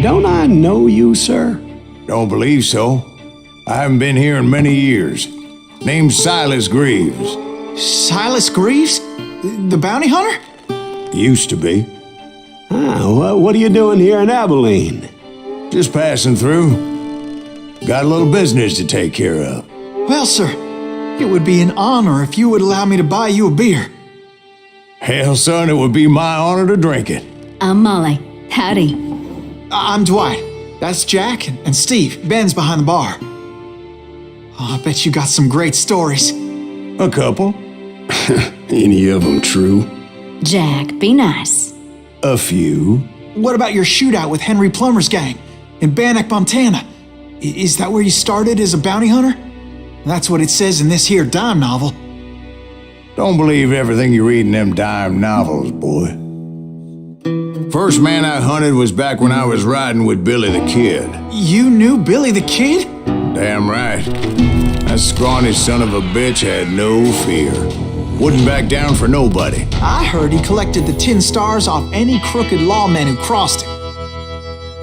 Don't I know you, sir? Don't believe so. I haven't been here in many years. Name's Silas Greaves. Silas Greaves? The bounty hunter? Used to be. What are you doing here in Abilene? Just passing through. Got a little business to take care of. Well, sir, it would be an honor if you would allow me to buy you a beer. Hell, son, it would be my honor to drink it. I'm Molly. Howdy. I'm Dwight. That's Jack and Steve. Ben's behind the bar. Oh, I bet you got some great stories. A couple. Any of them true? Jack, be nice. A few. What about your shootout with Henry Plummer's gang in Bannock, Montana? Is that where you started as a bounty hunter? That's what it says in this here dime novel. Don't believe everything you read in them dime novels, boy. First man I hunted was back when I was riding with Billy the Kid. You knew Billy the Kid? Damn right. That scrawny son of a bitch had no fear. Wouldn't back down for nobody. I heard he collected the 10 stars off any crooked lawmen who crossed him.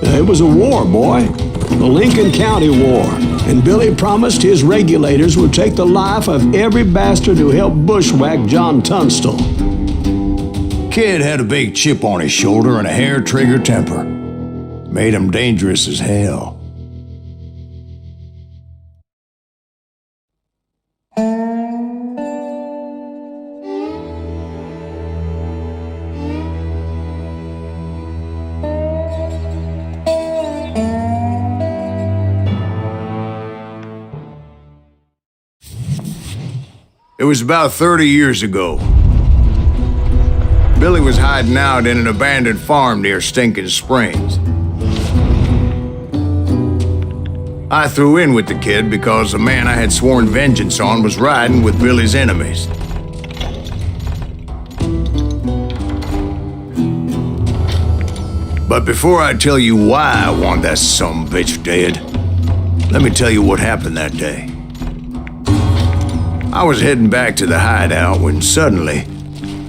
It was a war, boy. The Lincoln County War. And Billy promised his regulators would take the life of every bastard who helped bushwhack John Tunstall. Kid had a big chip on his shoulder and a hair-trigger temper. Made him dangerous as hell. It was about 30 years ago. Billy was hiding out in an abandoned farm near Stinking Springs. I threw in with the kid because the man I had sworn vengeance on was riding with Billy's enemies. But before I tell you why I want that sumbitch dead, let me tell you what happened that day. I was heading back to the hideout when suddenly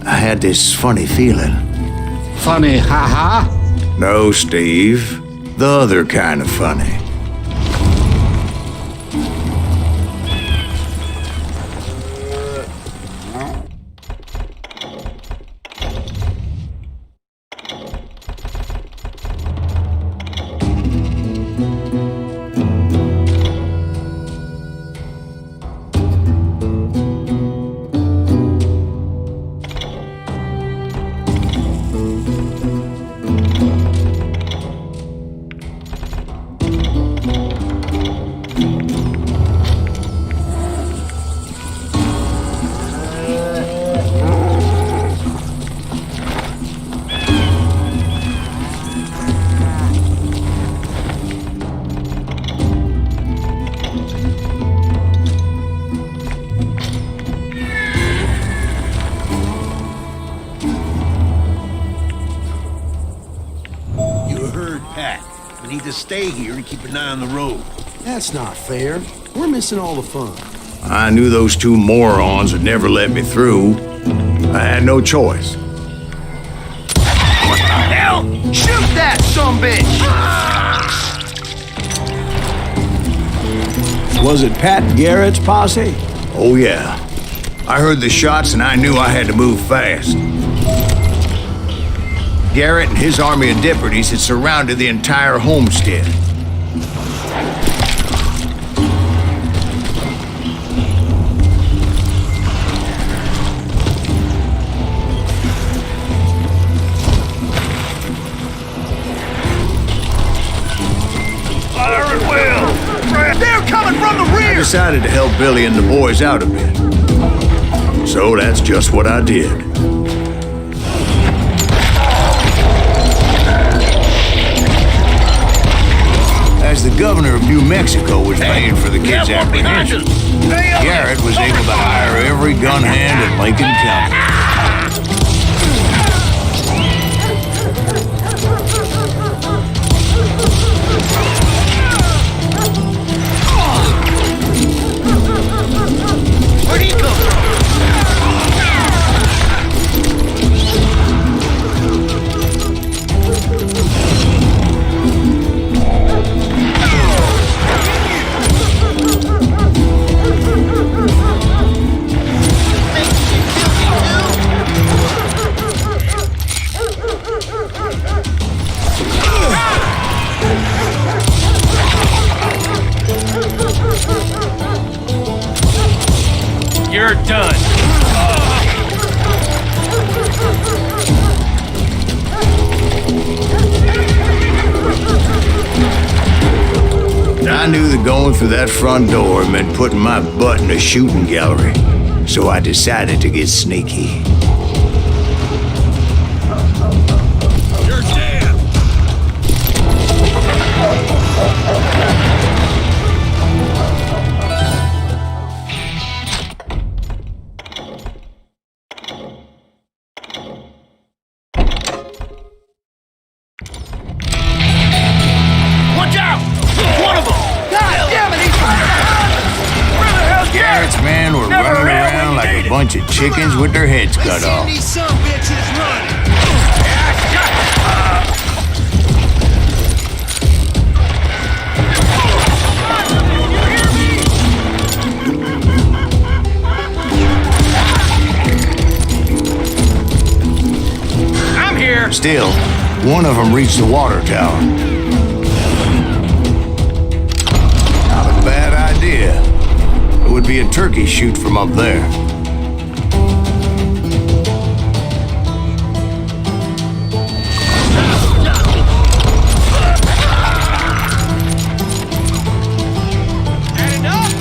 I had this funny feeling. Funny, ha-ha? No, Steve. The other kind of funny. We need to stay here and keep an eye on the road. That's not fair. We're missing all the fun. I knew those two morons would never let me through. I had no choice. What the hell? Shoot that sumbitch! Was it Pat Garrett's posse? Oh yeah. I heard the shots and I knew I had to move fast. Garrett and his army of deputies had surrounded the entire homestead. Fire at will! They're coming from the rear! I decided to help Billy and the boys out a bit. So that's just what I did. As the governor of New Mexico was paying for the kids' apprehension, Garrett was able to hire every gun hand in Lincoln County. Where'd he come from? done. I knew that going through that front door meant putting my butt in a shooting gallery, so I decided to get sneaky. You're dead. Watch out! One of them! God damn it, he's where the hell's Garrett's men were Never running had around what we like a needed. bunch of chickens with their heads cut off. these some bitches running. I'm here. Still, one of them reached the water tower. Not a bad idea. It would be a turkey shoot from up there. Had enough?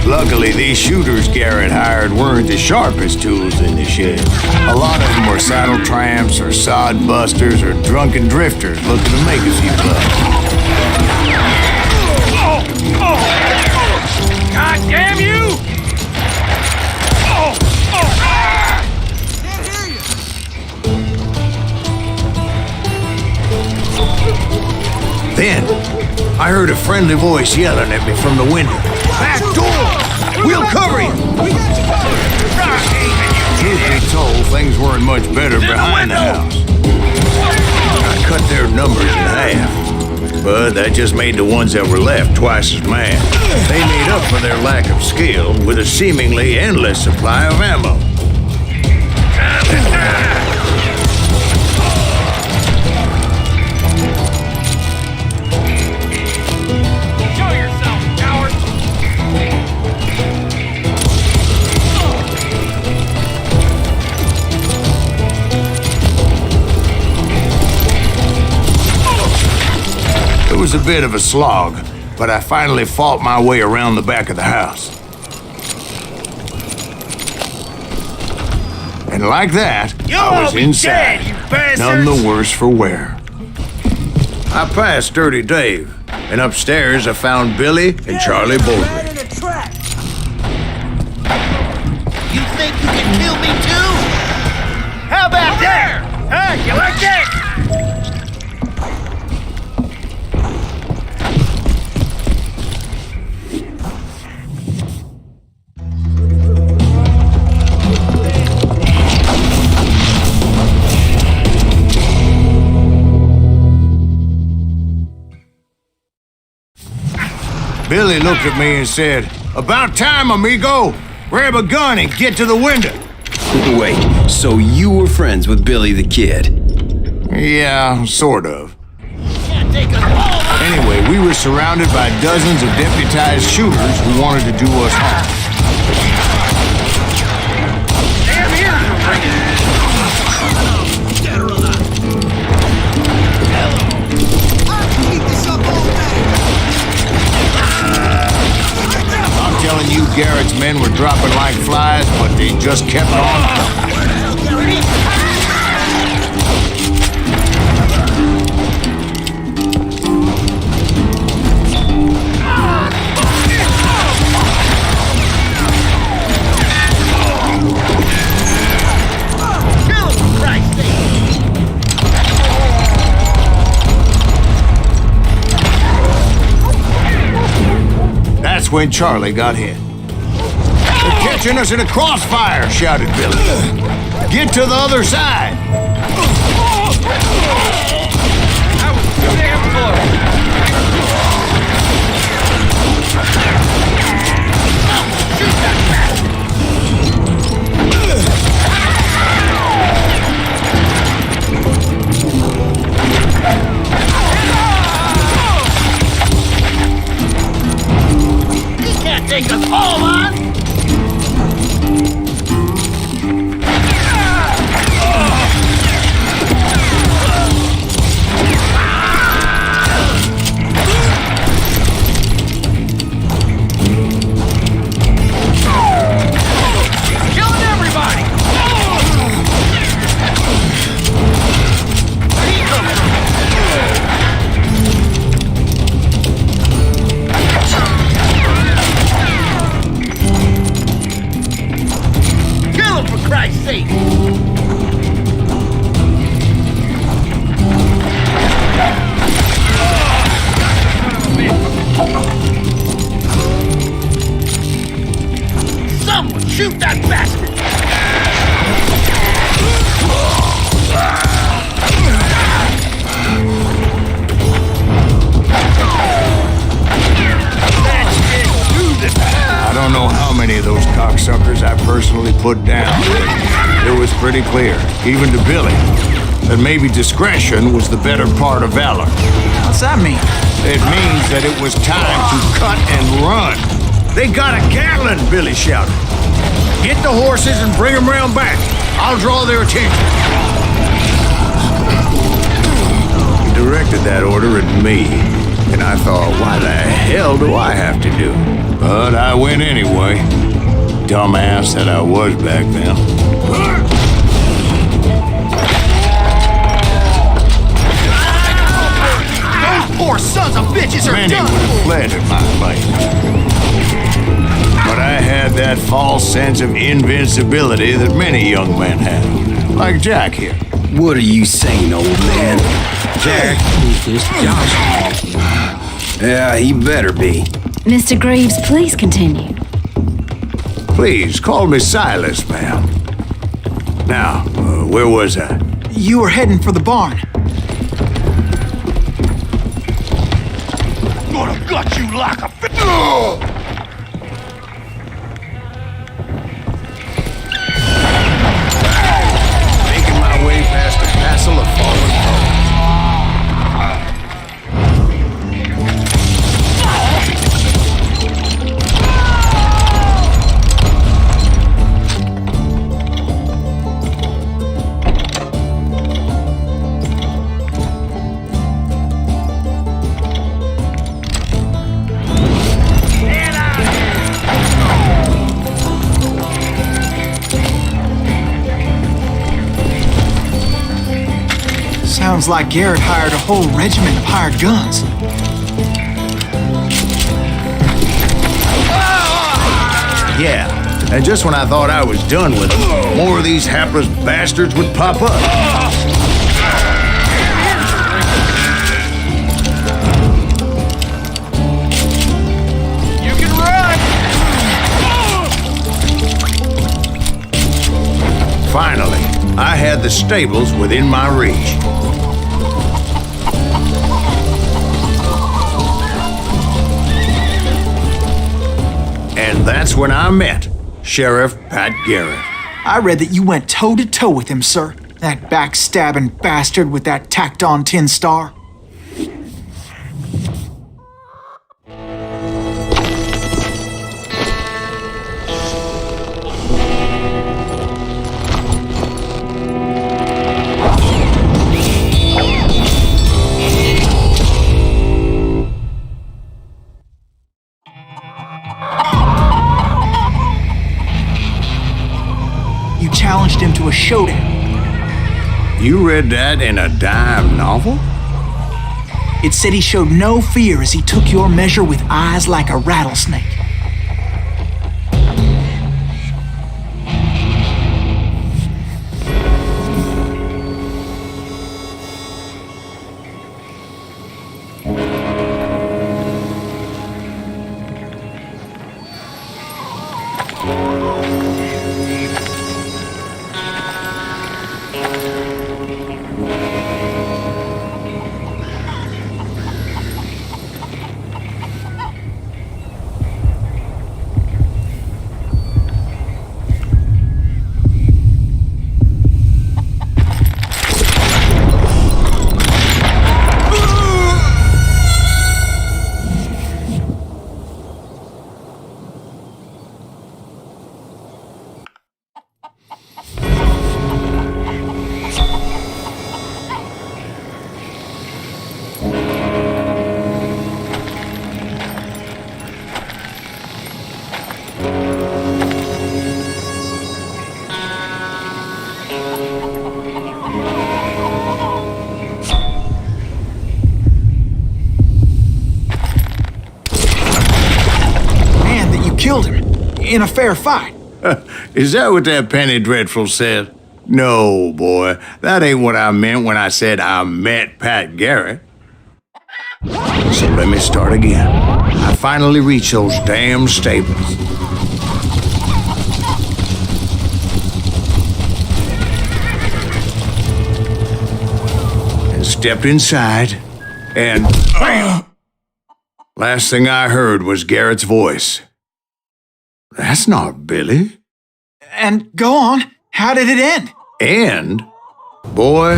Luckily, these shooters Garrett hired weren't the sharpest tools in the shed. A lot of them were saddle tramps or sod busters or drunken drifters looking to make a few bucks. God damn you! Then, I heard a friendly voice yelling at me from the window. Back door! We'll cover you! Truth be told, things weren't much better behind the house. I cut their numbers in half, but that just made the ones that were left twice as mad. They made up for their lack of skill with a seemingly endless supply of ammo. Show yourself, coward! It was a bit of a slog, but I finally fought my way around the back of the house. And like that, I was inside, none the worse for wear. I passed Dirty Dave, and upstairs I found Billy and Charlie Bowley. You think you can kill me too? How about that? Huh? You like that? Billy looked at me and said, "About time, amigo! Grab a gun and get to the window." Wait, so you were friends with Billy the Kid? Yeah, sort of. Anyway, we were surrounded by dozens of deputized shooters who wanted to do us harm. Damn ears are ringing. Dead or alive. I'm telling you, Garrett's men were dropping like flies, but they just kept on. That's when Charlie got hit. "They're catching us in a crossfire," shouted Billy. "Get to the other side." That was too damn close. Christ's sake! Someone shoot that bastard! I don't know how many of those cocksuckers I personally put down. It was pretty clear, even to Billy, that maybe discretion was the better part of valor. What's that mean? It means that it was time to cut and run. They got a Gatlin, Billy shouted. Get the horses and bring them round back. I'll draw their attention. He directed that order at me, and I thought, why the hell do I have to do it? But I went anyway. Dumbass that I was back then. Those poor sons of bitches are Many done! would have fled at my place. But I had that false sense of invincibility that many young men have. Like Jack here. What are you saying, old man? Jack, Who's this Josh? Yeah, he better be. Mr. Greaves, please continue. please call me Silas, ma'am. Now, where was I? You were heading for the barn. Gonna gut you like a Making my way past a passel of fallen foes. Sounds like Garrett hired a whole regiment of hired guns. Yeah, and just when I thought I was done with them, more of these hapless bastards would pop up. You can run! Finally, I had the stables within my reach. And that's when I met Sheriff Pat Garrett. I read that you went toe-to-toe with him, sir. That backstabbing bastard with that tacked-on tin star. You challenged him to a showdown. You read that in a dime novel? It said he showed no fear as he took your measure with eyes like a rattlesnake. Killed him in a fair fight. Is that what that Penny Dreadful said? No, boy. That ain't what I meant when I said I met Pat Garrett. So let me start again. I finally reached those damn stables. And stepped inside, and bam! Last thing I heard was Garrett's voice. That's not Billy. And go on. How did it end? And, boy,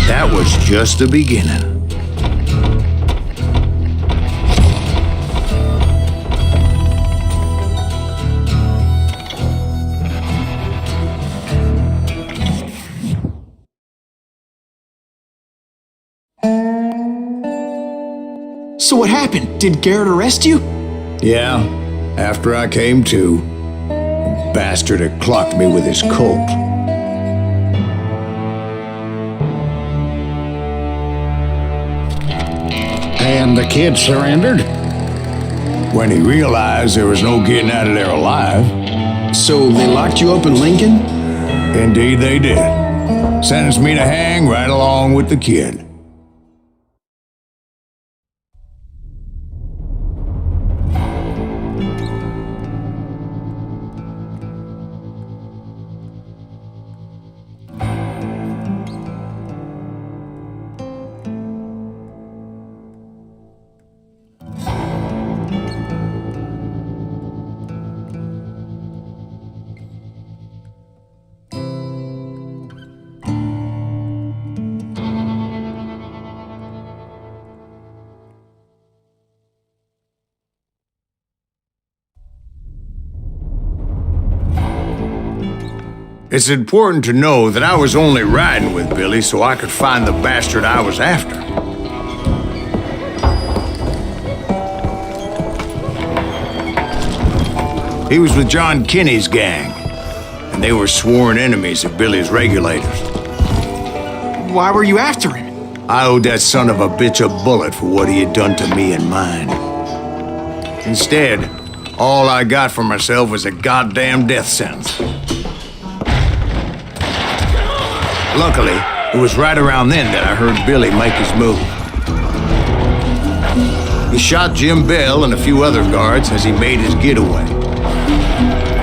that was just the beginning. So what happened? Did Garrett arrest you? Yeah, after I came to, the bastard had clocked me with his Colt. And the kid surrendered? When he realized there was no getting out of there alive. So they locked you up in Lincoln? Indeed they did. Sentenced me to hang right along with the kid. It's important to know that I was only riding with Billy so I could find the bastard I was after. He was with John Kinney's gang, and they were sworn enemies of Billy's regulators. Why were you after him? I owed that son of a bitch a bullet for what he had done to me and mine. Instead, all I got for myself was a goddamn death sentence. Luckily, it was right around then that I heard Billy make his move. He shot Jim Bell and a few other guards as he made his getaway.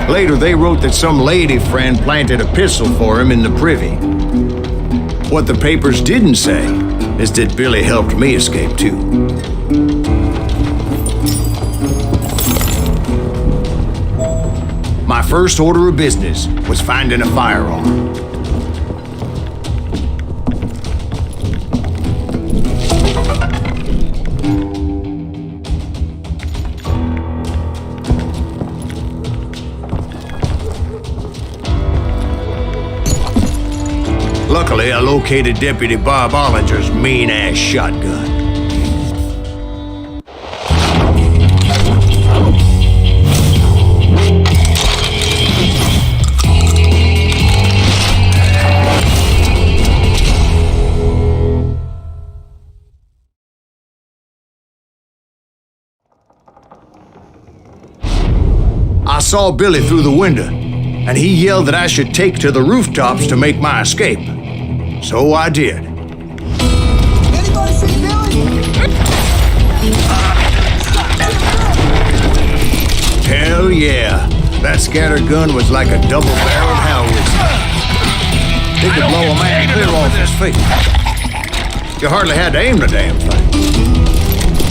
Later, they wrote that some lady friend planted a pistol for him in the privy. What the papers didn't say is that Billy helped me escape too. My first order of business was finding a firearm. Luckily, I located Deputy Bob Ollinger's mean-ass shotgun. I saw Billy through the window, and he yelled that I should take to the rooftops to make my escape. So I did. Anybody see Billy? Hell yeah. That scatter gun was like a double-barreled howitzer. It could blow a man clear off his feet. You hardly had to aim the damn thing.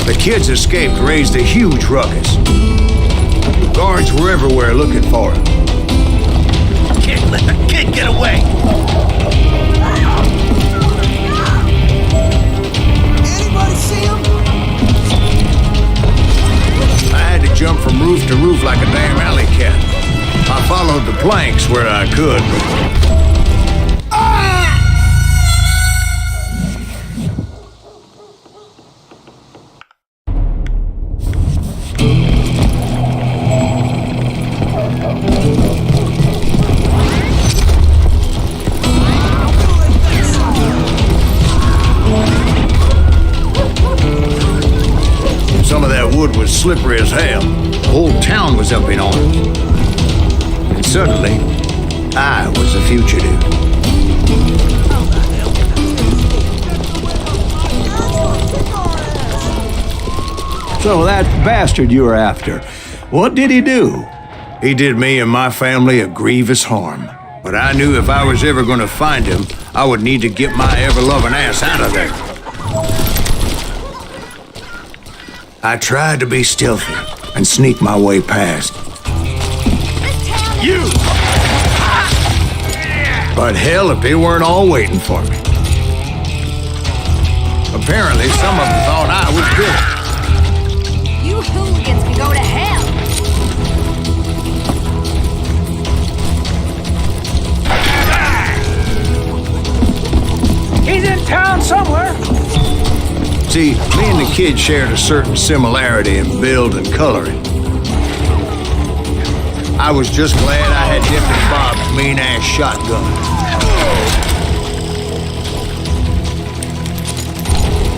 The kids escaped raised a huge ruckus. Guards were everywhere looking for him. Can't let the kid get away! Anybody see him? I had to jump from roof to roof like a damn alley cat. I followed the planks where I could, but... Some of that wood was slippery as hell. The whole town was up in arms. And Suddenly, I was a fugitive. So that bastard you were after, what did he do? He did me and my family a grievous harm. But I knew if I was ever going to find him, I would need to get my ever-loving ass out of there. I tried to be stealthy and sneak my way past. You! But hell, if they weren't all waiting for me. Apparently, some of them thought I was good. You hooligans can go to hell! He's in town somewhere. See, me and the kid shared a certain similarity in build and coloring. I was just glad I had Deputy Bob's mean-ass shotgun.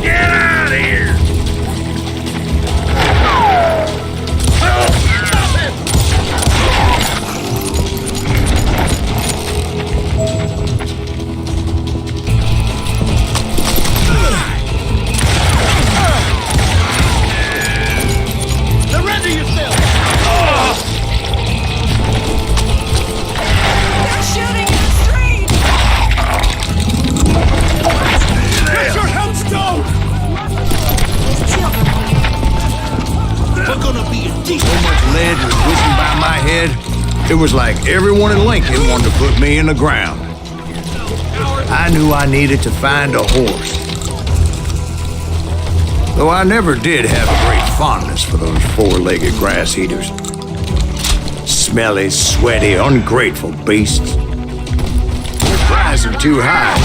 Get out of here! Surrender yourself! They're shooting in the street! Get your heads down! These children. We're gonna be a decent. So much lead was whizzing by my head, it was like everyone in Lincoln wanted to put me in the ground. I knew I needed to find a horse. Though I never did have a great fondness for those four-legged grass eaters. Smelly, sweaty, ungrateful beasts. They're rising too high.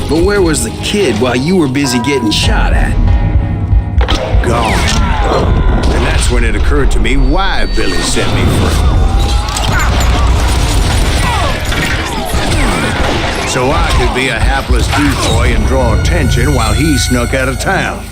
But where was the kid while you were busy getting shot at? Gone. And that's when it occurred to me why Billy set me free. So I could be a hapless decoy and draw attention while he snuck out of town.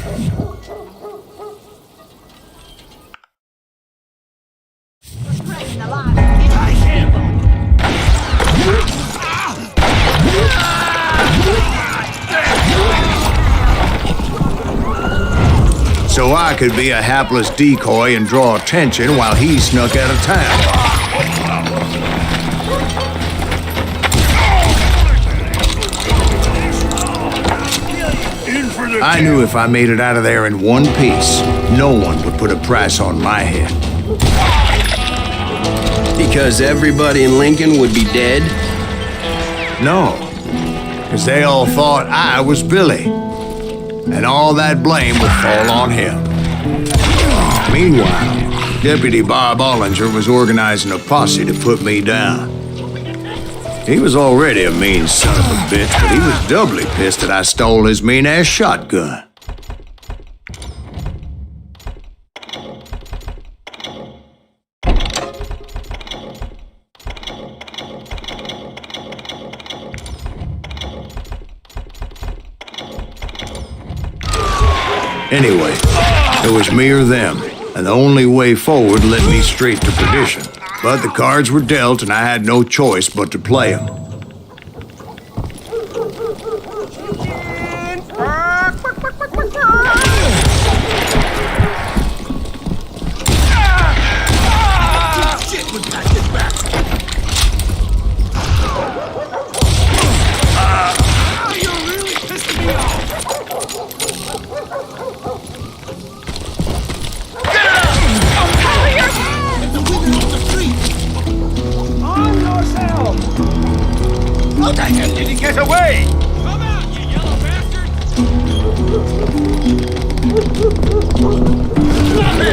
So I could be a hapless decoy and draw attention while he snuck out of town. I knew if I made it out of there in one piece, no one would put a price on my head. Because everybody in Lincoln would be dead? No, because they all thought I was Billy. And all that blame would fall on him. Meanwhile, Deputy Bob Ollinger was organizing a posse to put me down. He was already a mean son of a bitch, but he was doubly pissed that I stole his mean-ass shotgun. Anyway, it was me or them, and the only way forward led me straight to perdition. But the cards were dealt, and I had no choice but to play them. How the hell did he get away? Come out, you yellow bastard! Stop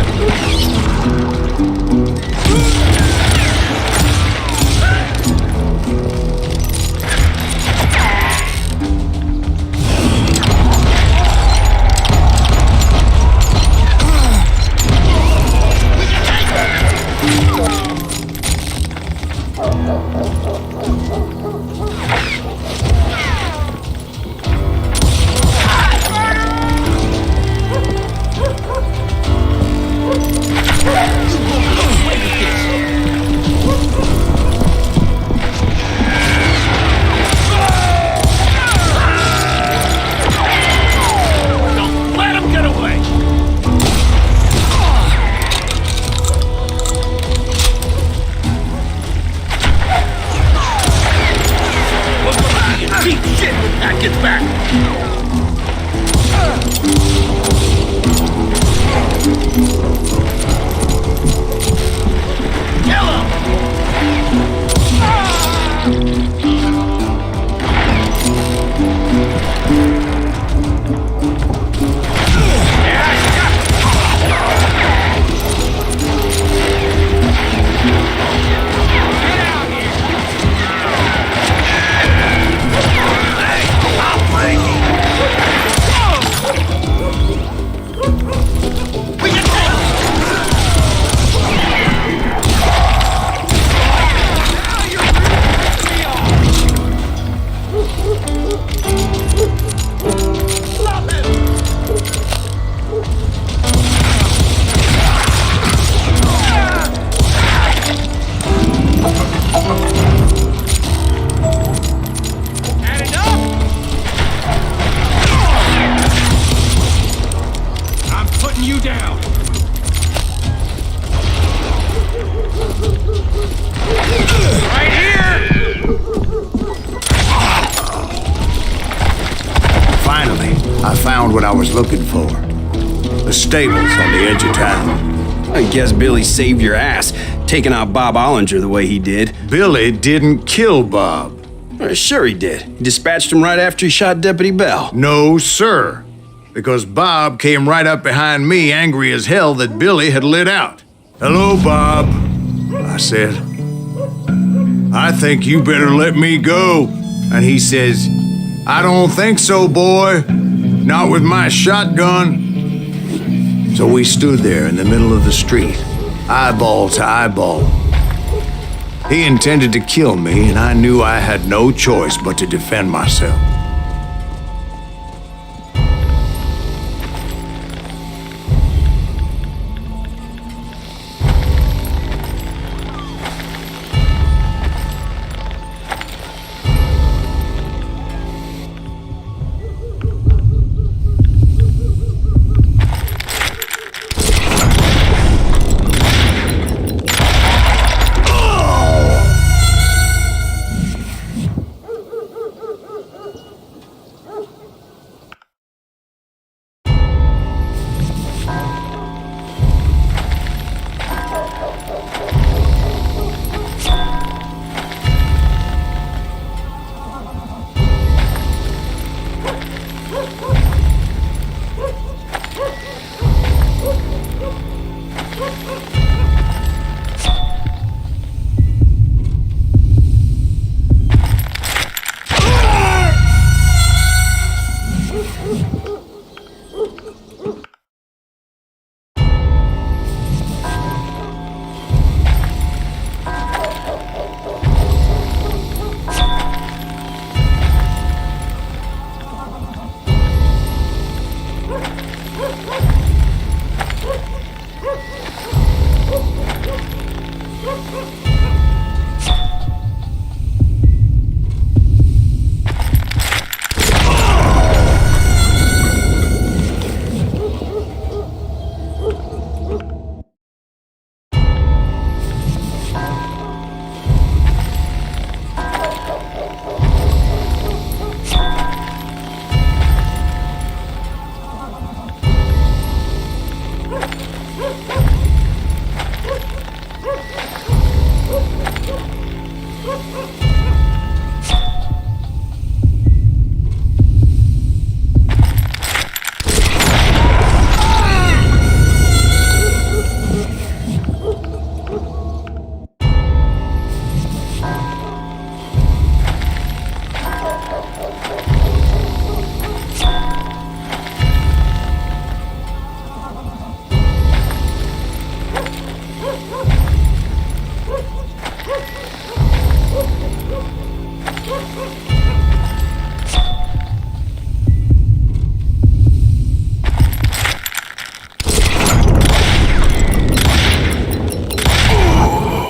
you down! Right here! Finally, I found what I was looking for. The stables on the edge of town. I guess Billy saved your ass, taking out Bob Ollinger the way he did. Billy didn't kill Bob. Sure he did. He dispatched him right after he shot Deputy Bell. No, sir. Because Bob came right up behind me, angry as hell that Billy had lit out. "Hello, Bob," I said. "I think you better let me go." And he says, "I don't think so, boy. Not with my shotgun." So we stood there in the middle of the street, eyeball to eyeball. He intended to kill me, and I knew I had no choice but to defend myself.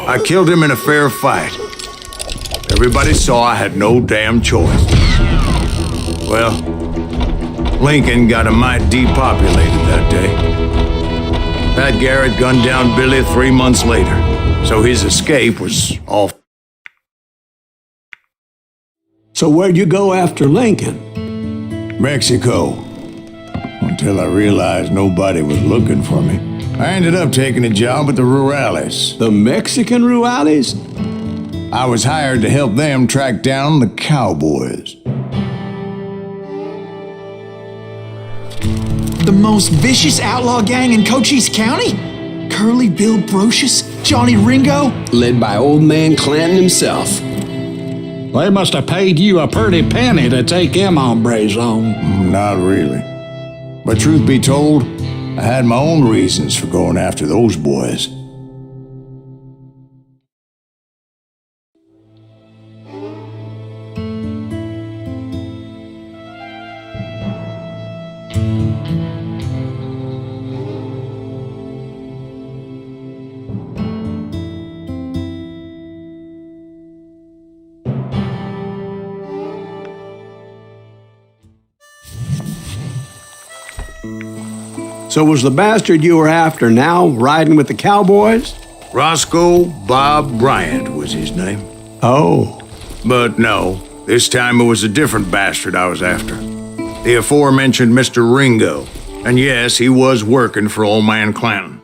I killed him in a fair fight. Everybody saw I had no damn choice. Well, Lincoln got a mite depopulated that day. Pat Garrett gunned down Billy 3 months later, so his escape was off. So where'd you go after Lincoln? Mexico. Until I realized nobody was looking for me. I ended up taking a job at the Rurales. The Mexican Rurales? I was hired to help them track down the cowboys. The most vicious outlaw gang in Cochise County? Curly Bill Brocious? Johnny Ringo? Led by old man Clanton himself. They must have paid you a pretty penny to take them hombres on. Not really. But truth be told, I had my own reasons for going after those boys. So was the bastard you were after now riding with the cowboys? Roscoe Bob Bryant was his name. Oh. But no, this time it was a different bastard I was after. The aforementioned Mr. Ringo. And yes, he was working for old man Clanton.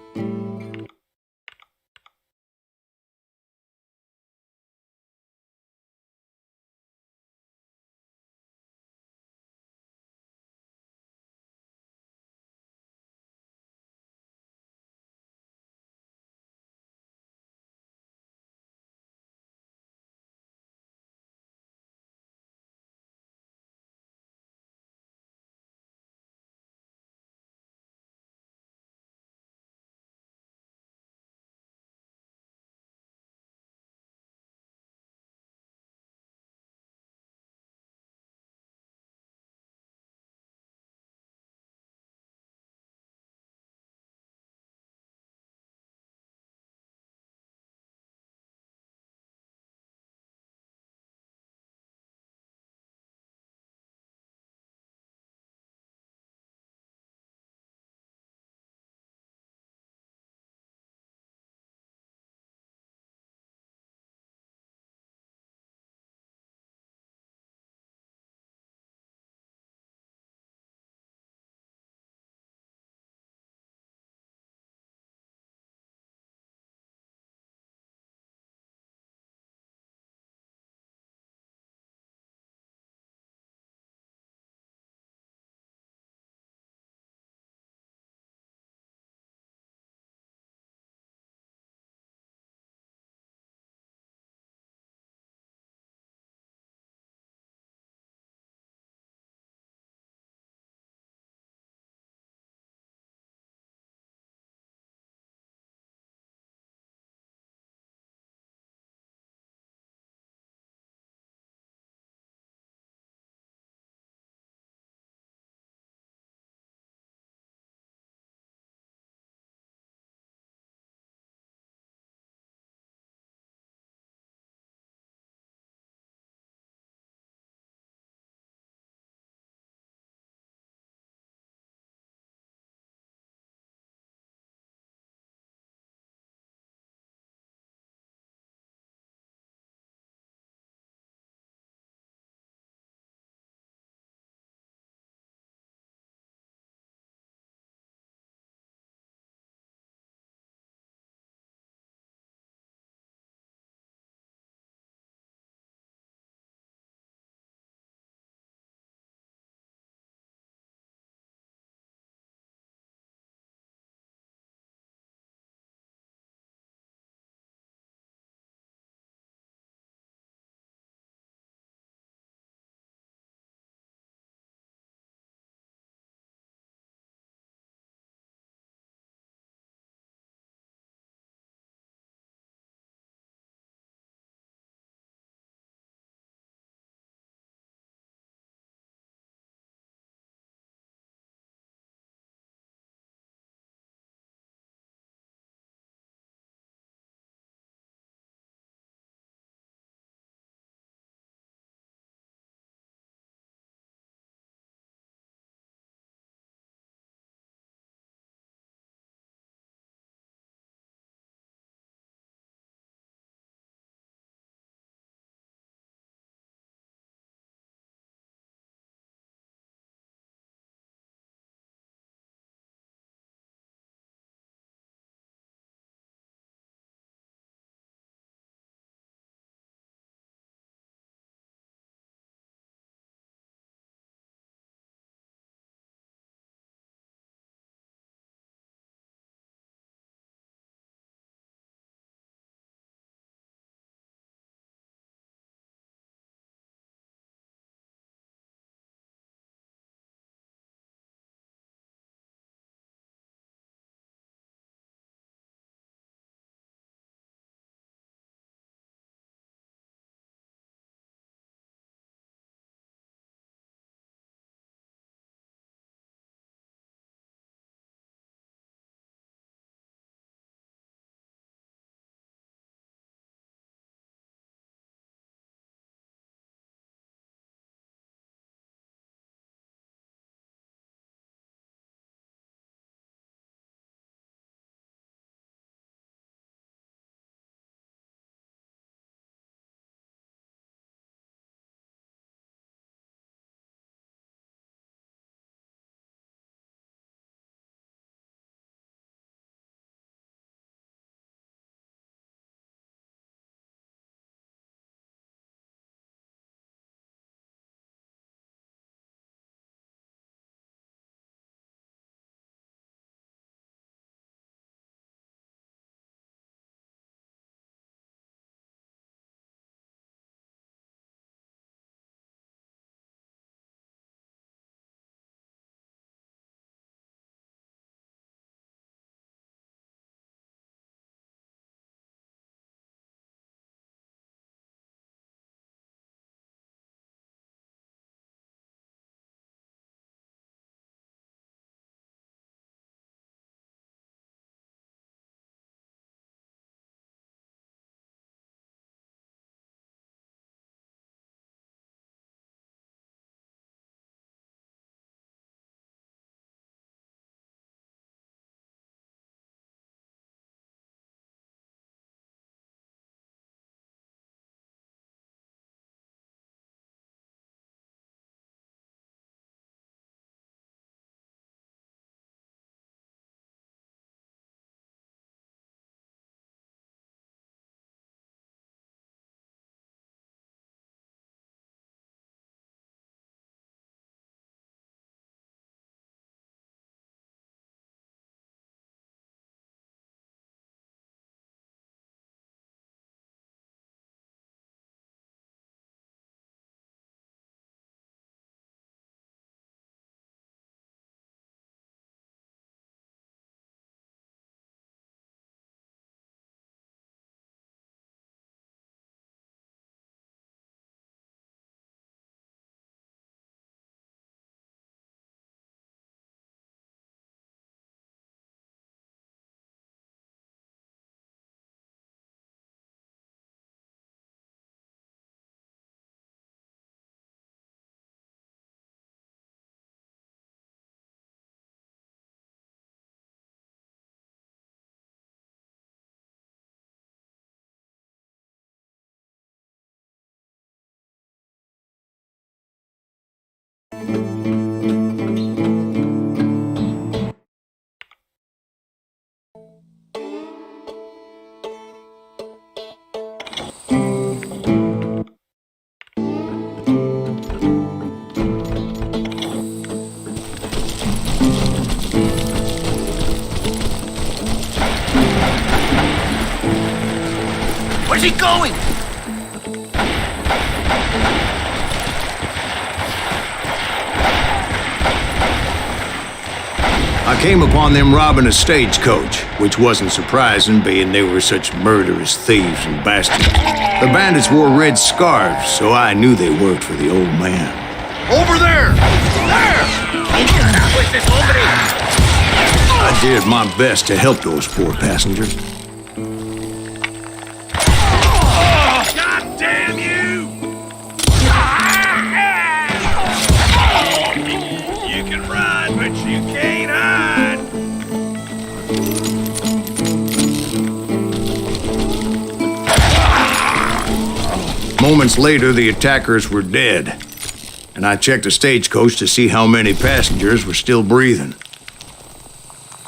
Where's he going? I came upon them robbing a stagecoach, which wasn't surprising, being they were such murderous thieves and bastards. The bandits wore red scarves, so I knew they worked for the old man. Over there! There! With this hombre! I did my best to help those poor passengers. God damn you! You can run, but you can't hide! Moments later, the attackers were dead, and I checked the stagecoach to see how many passengers were still breathing.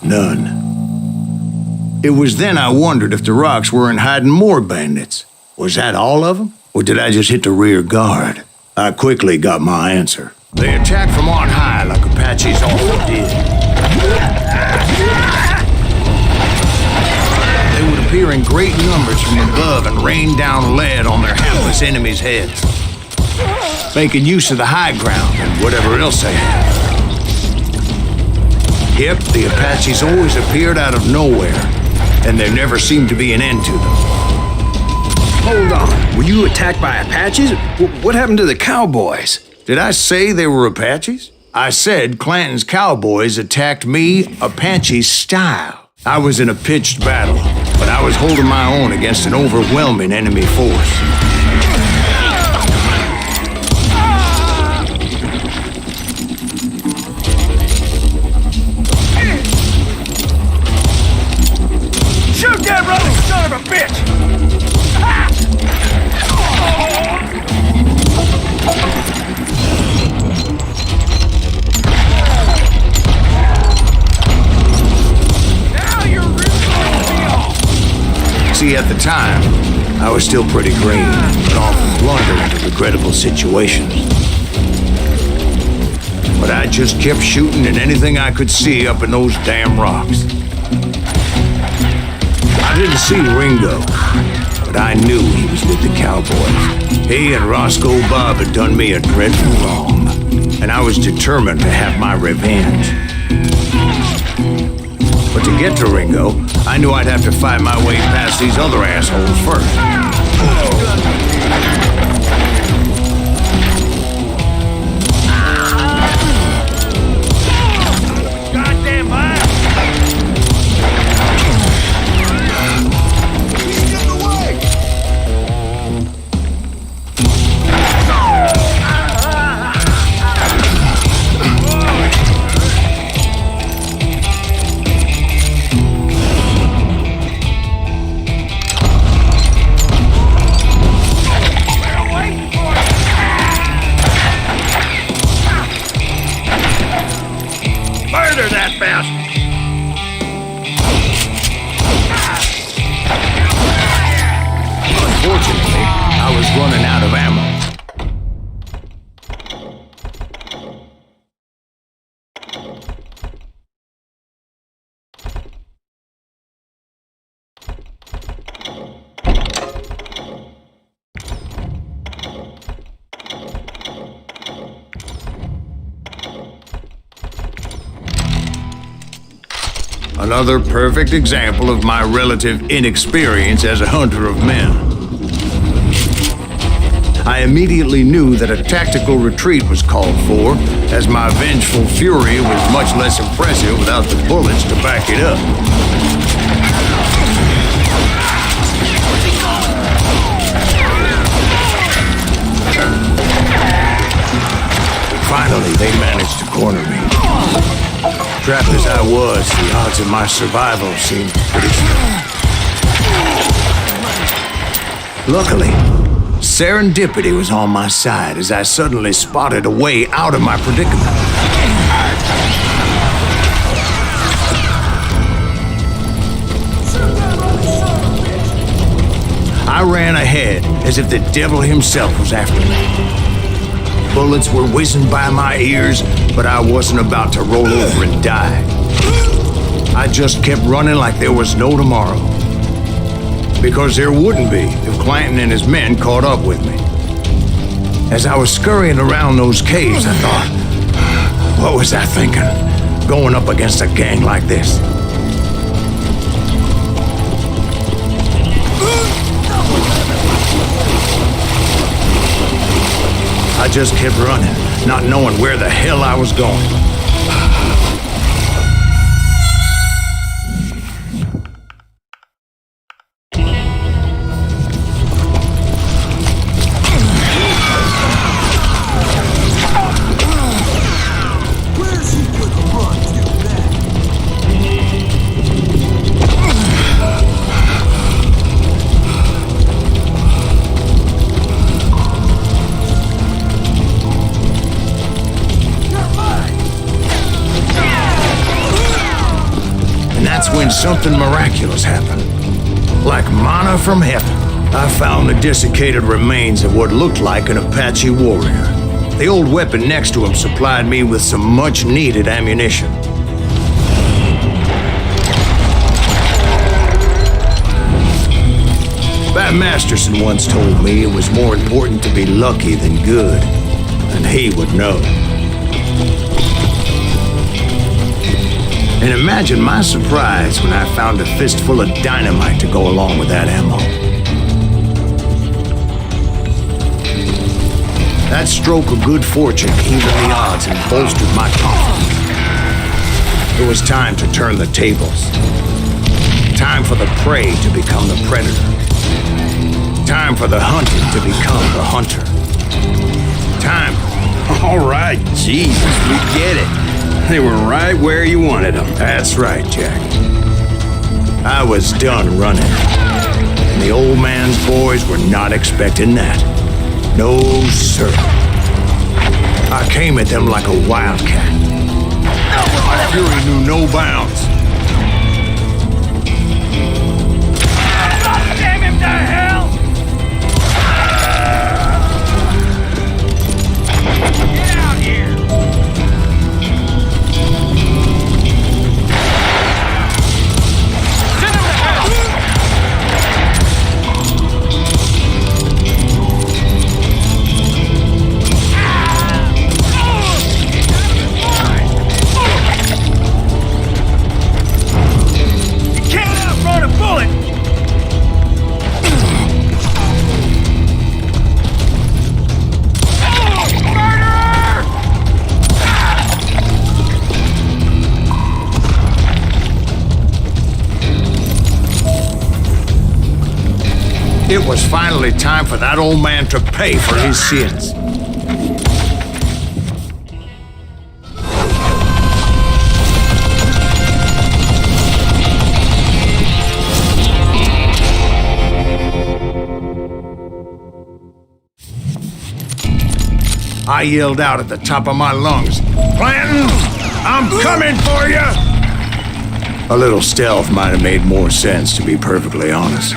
None. It was then I wondered if the rocks weren't hiding more bandits. Was that all of them? Or did I just hit the rear guard? I quickly got my answer. They attacked from on high like Apaches often did. They would appear in great numbers from above and rain down lead on their hapless enemies' heads, making use of the high ground and whatever else they had. Yep, the Apaches always appeared out of nowhere, and there never seemed to be an end to them. Hold on. Were you attacked by Apaches? What happened to the cowboys? Did I say they were Apaches? I said Clanton's cowboys attacked me Apache style. I was in a pitched battle, but I was holding my own against an overwhelming enemy force. Shoot that running son of a bitch! Now you're really throwing me off! See, at the time, I was still pretty green and often blunder into regrettable situations. But I just kept shooting at anything I could see up in those damn rocks. I didn't see Ringo, but I knew he was with the cowboys. He and Roscoe Bob had done me a dreadful wrong, and I was determined to have my revenge. But to get to Ringo, I knew I'd have to fight my way past these other assholes first. Goddamn man! Murder that bastard! Unfortunately, I was running out of ammo. Another perfect example of my relative inexperience as a hunter of men. I immediately knew that a tactical retreat was called for, as my vengeful fury was much less impressive without the bullets to back it up. Finally, they managed to corner me. Trapped as I was, the odds of my survival seemed pretty slim. Luckily, serendipity was on my side as I suddenly spotted a way out of my predicament. I ran ahead as if the devil himself was after me. Bullets were whizzing by my ears, but I wasn't about to roll over and die. I just kept running like there was no tomorrow. Because there wouldn't be if Clanton and his men caught up with me. As I was scurrying around those caves, I thought, what was I thinking? Going up against a gang like this? I just kept running, not knowing where the hell I was going. When something miraculous happened. Like manna from heaven, I found the desiccated remains of what looked like an Apache warrior. The old weapon next to him supplied me with some much-needed ammunition. Bat Masterson once told me it was more important to be lucky than good, and he would know. And imagine my surprise when I found a fistful of dynamite to go along with that ammo. That stroke of good fortune evened the odds and bolstered my confidence. It was time to turn the tables. Time for the prey to become the predator. Time for the hunted to become the hunter. Time. All right, Jesus, we get it. They were right where you wanted them. That's right, Jack. I was done running. And the old man's boys were not expecting that. No, sir. I came at them like a wildcat. My fury knew no bounds. Damn him to hell! Get out here! It was finally time for that old man to pay for his sins. I yelled out at the top of my lungs, "Clanton, I'm coming for you!" A little stealth might have made more sense, to be perfectly honest.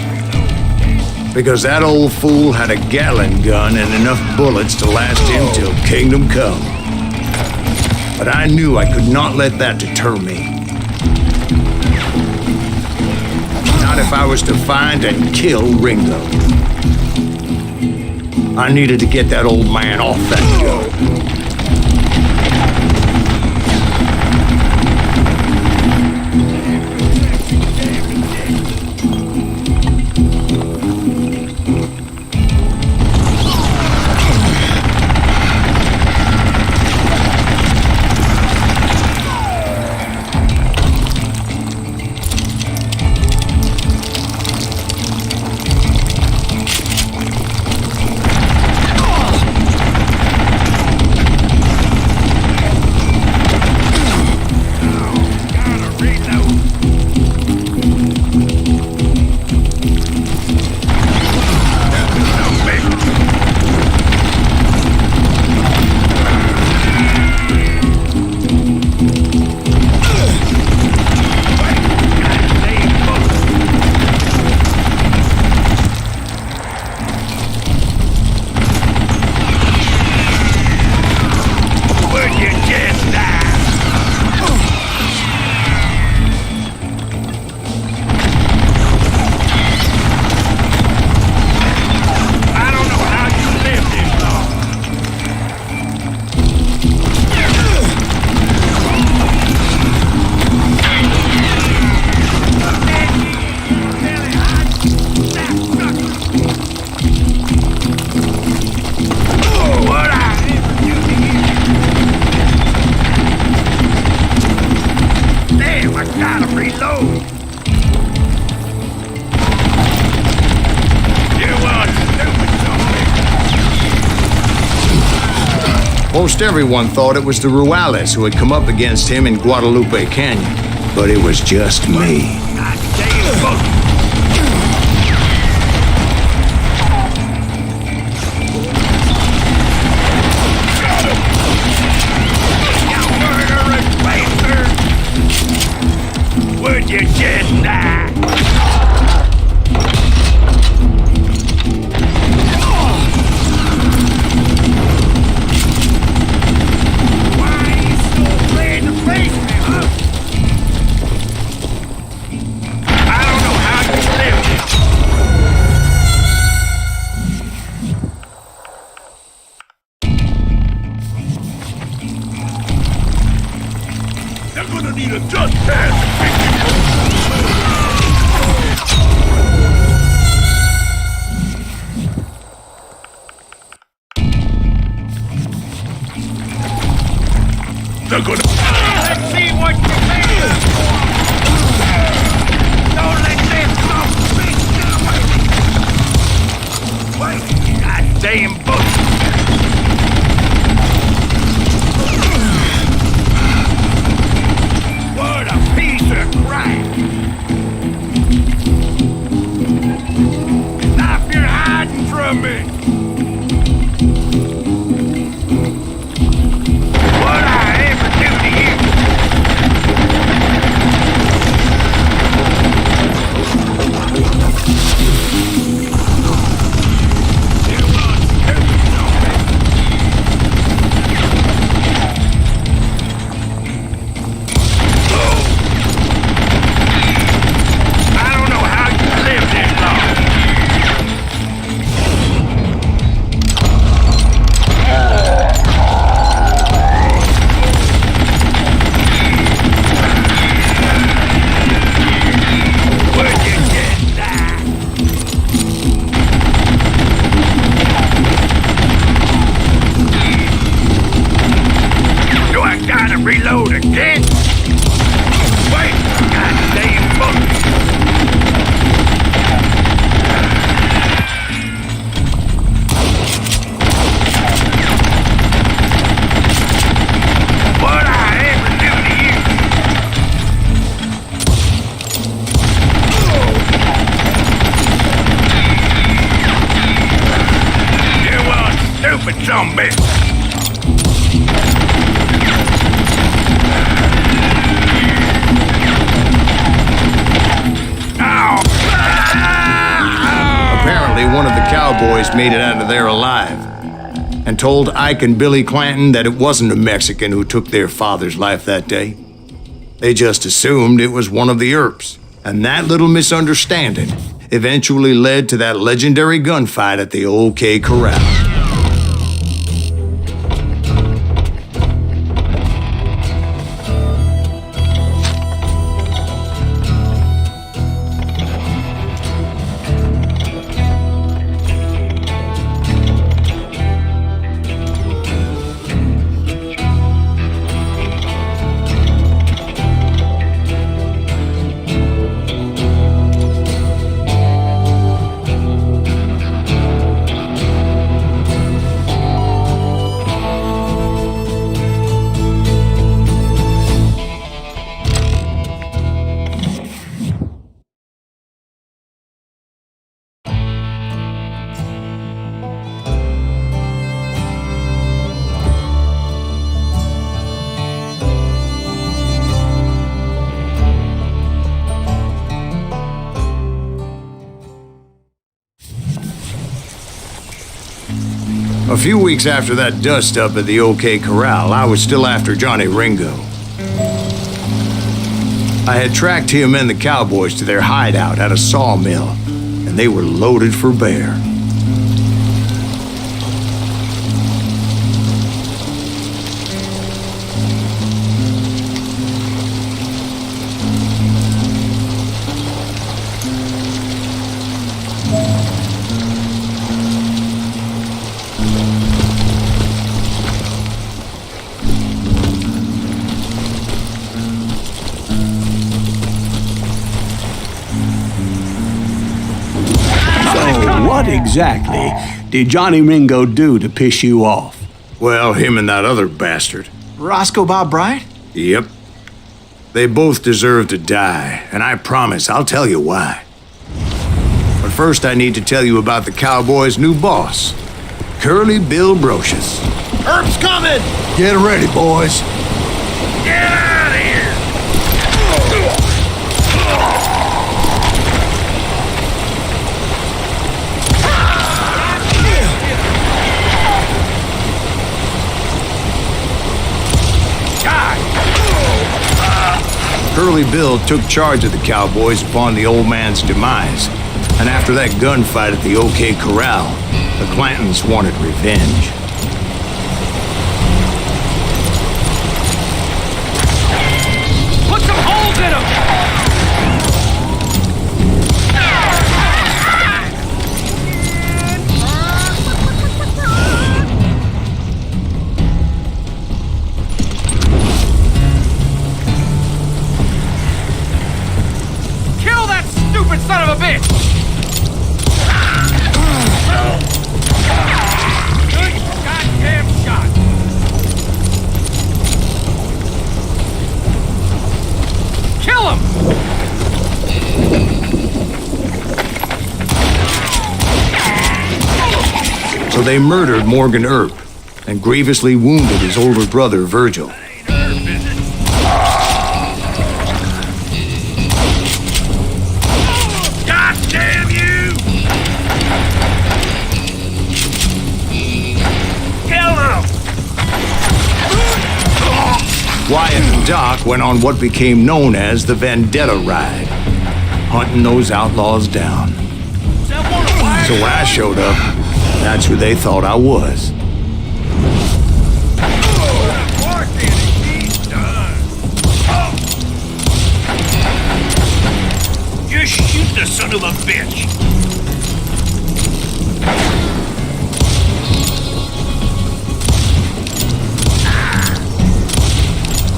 Because that old fool had a Gatling gun and enough bullets to last him till kingdom come. But I knew I could not let that deter me. Not if I was to find and kill Ringo. I needed to get that old man off that job. go! You are stupid, zombie! Most everyone thought it was the Ruales who had come up against him in Guadalupe Canyon, but it was just me. Would you just die? Why are you still playing the face, man, huh? I don't know how you live this. They're gonna need a dust pass. They're gonna... Let's see what you think! Don't let them come! Wait! Goddamn book! What a piece of crap! Stop your hiding from me! What I ever do to you? I don't know how you live this long. Would you just die? Do I gotta reload again? Wait, goddamn book. What I ever do to you? You are stupid zombie. Ow. Apparently, one of the cowboys made it out of there alive and told Ike and Billy Clanton that it wasn't a Mexican who took their father's life that day. They just assumed it was one of the Earps, and that little misunderstanding eventually led to that legendary gunfight at the OK Corral. A few weeks after that dust-up at the OK Corral, I was still after Johnny Ringo. I had tracked him and the cowboys to their hideout at a sawmill, and they were loaded for bear. What exactly did Johnny Ringo do to piss you off? Well, him and that other bastard. Roscoe Bob Bryant? Yep. They both deserve to die, and I promise I'll tell you why. But first I need to tell you about the Cowboys' new boss, Curly Bill Brocious. Herb's coming! Get ready, boys. Get out of here! Curly Bill took charge of the Cowboys upon the old man's demise, and after that gunfight at the OK Corral, the Clantons wanted revenge. Put some holes in him! Kill that stupid son of a bitch! Good goddamn shot! Kill him! So they murdered Morgan Earp and grievously wounded his older brother, Virgil. God damn you! Kill him! Wyatt and Doc went on what became known as the Vendetta Ride, hunting those outlaws down. So when I showed up, that's who they thought I was. Just shoot the son of a bitch!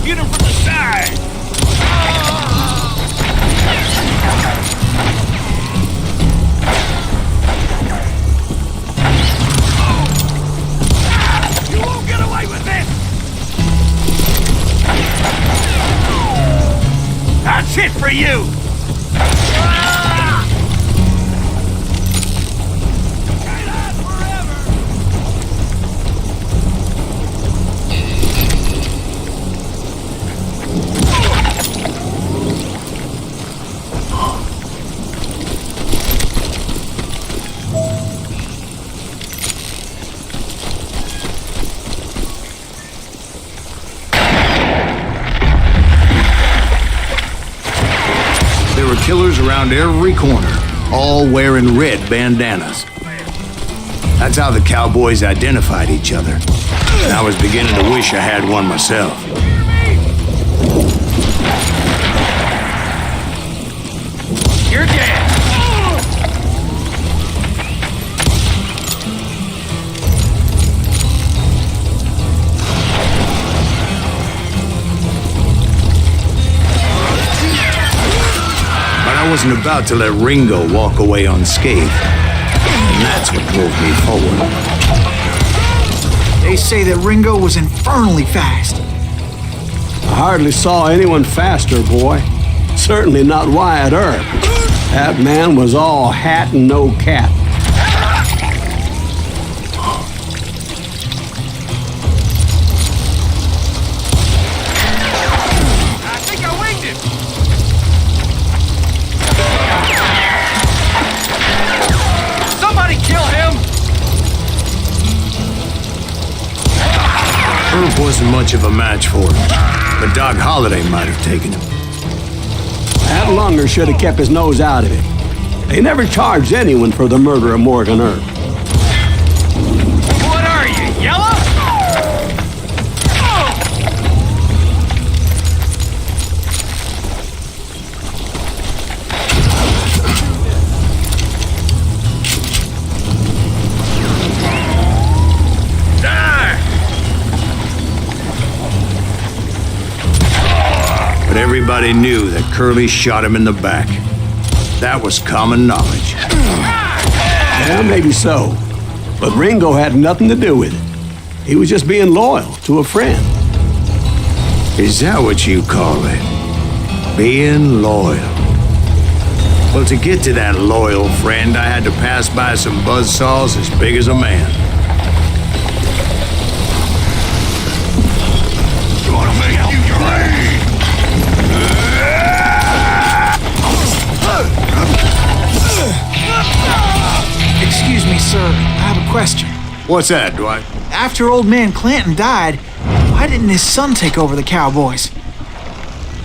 Get him from the side! You won't get away with this! That's it for you! There were killers around every corner, all wearing red bandanas. That's how the Cowboys identified each other. And I was beginning to wish I had one myself. You're dead! But I wasn't about to let Ringo walk away unscathed. And that's what drove me forward. They say that Ringo was infernally fast. I hardly saw anyone faster, boy. Certainly not Wyatt Earp. That man was all hat and no cap. I think I winged him! Somebody kill him! Earp wasn't much of a match for him, but Doc Holliday might have taken him. That Lunger should have kept his nose out of it. They never charged anyone for the murder of Morgan Earp. What are you, yellow? Die! But everybody knew that Curly shot him in the back. That was common knowledge. Yeah, maybe so. But Ringo had nothing to do with it. He was just being loyal to a friend. Is that what you call it? Being loyal? Well, to get to that loyal friend, I had to pass by some buzzsaws as big as a man. Gonna make you bleed! Excuse me, sir. I have a question. What's that, Dwight? After old man Clanton died, why didn't his son take over the Cowboys?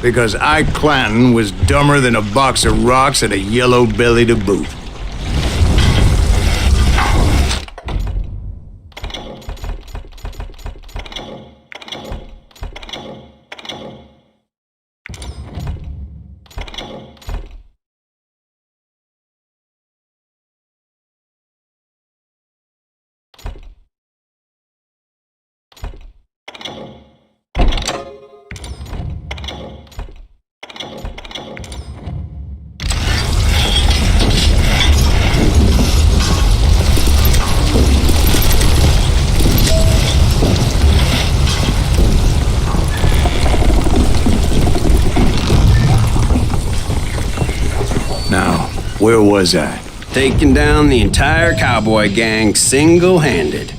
Because Ike Clanton was dumber than a box of rocks and a yellow belly to boot. Now, where was I? Taking down the entire cowboy gang single-handed.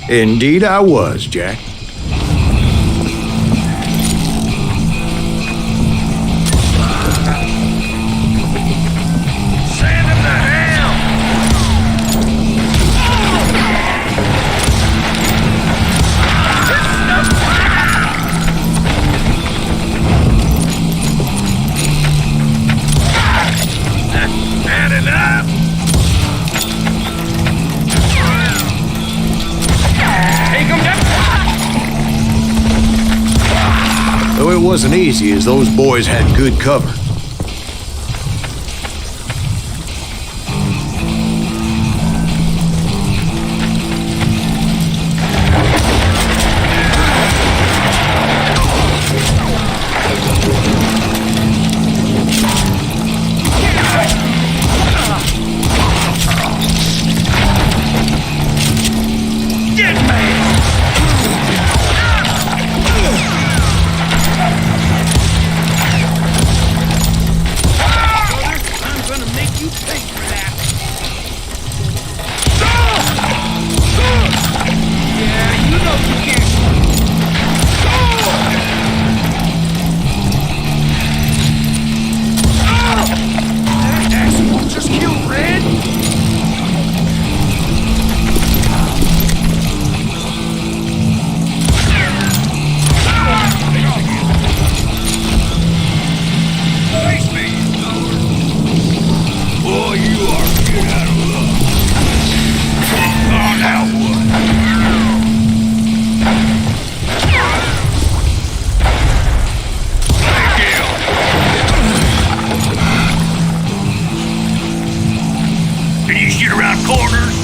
Indeed I was, Jack. Send him to hell! Bad enough! Take him down! Though it wasn't easy, as those boys had good cover. Get me! I'm gonna make you pay for that. Yeah, you know you can't. That asshole just killed Red. Face me, you coward. Boy, you are get out of luck. Oh, now what? Can you shoot around corners?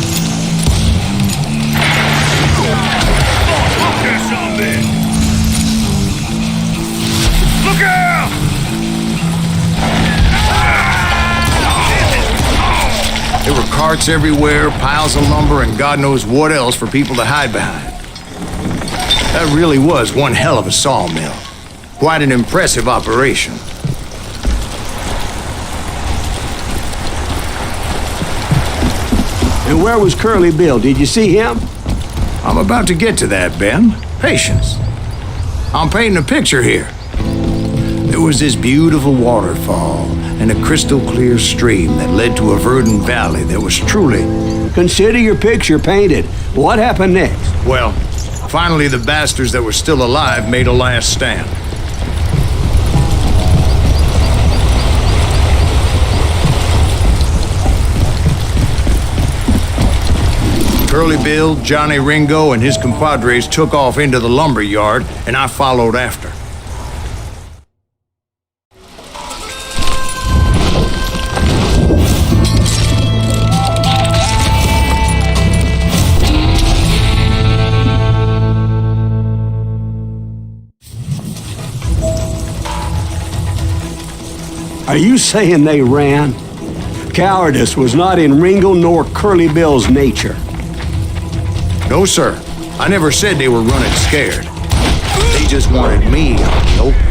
Fuck that son of a bitch. Look out! There were carts everywhere, piles of lumber, and God knows what else for people to hide behind. That really was one hell of a sawmill. Quite an impressive operation. And where was Curly Bill? Did you see him? I'm about to get to that, Ben. Patience. I'm painting a picture here. There was this beautiful waterfall and a crystal clear stream that led to a verdant valley that was truly... Consider your picture painted. What happened next? Well, finally the bastards that were still alive made a last stand. Curly Bill, Johnny Ringo, and his compadres took off into the lumber yard, and I followed after. Are you saying they ran? Cowardice was not in Ringo nor Curly Bill's nature. No, sir. I never said they were running scared. They just wanted me out in the open.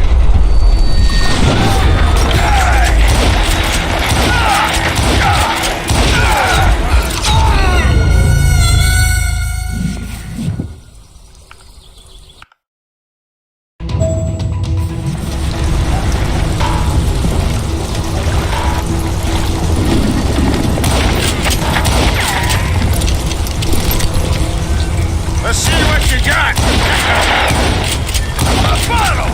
Let's see what you got. A bottle.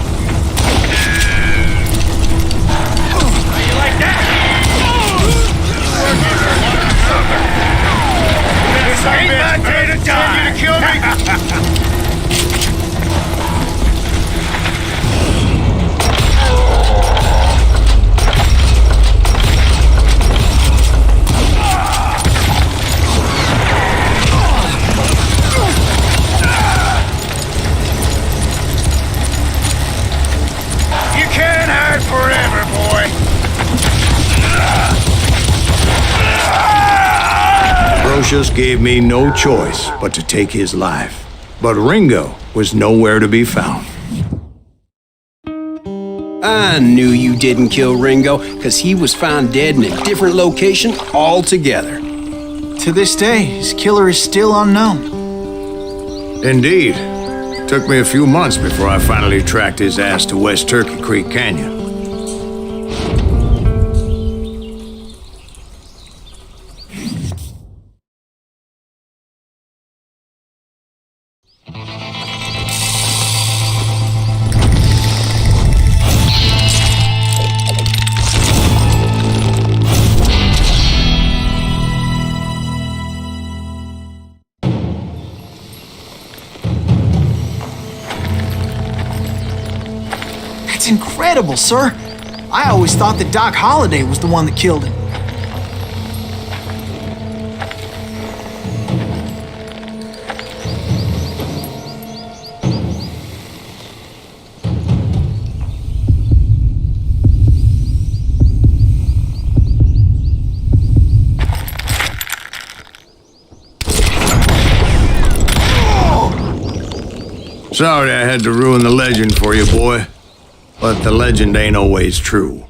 How you like that? This ain't my day to die. You to kill me? Forever, boy. Brocious gave me no choice but to take his life. But Ringo was nowhere to be found. I knew you didn't kill Ringo, because he was found dead in a different location altogether. To this day, his killer is still unknown. Indeed. Took me a few months before I finally tracked his ass to West Turkey Creek Canyon. That's incredible, sir. I always thought that Doc Holliday was the one that killed him. Sorry I had to ruin the legend for you, boy. But the legend ain't always true.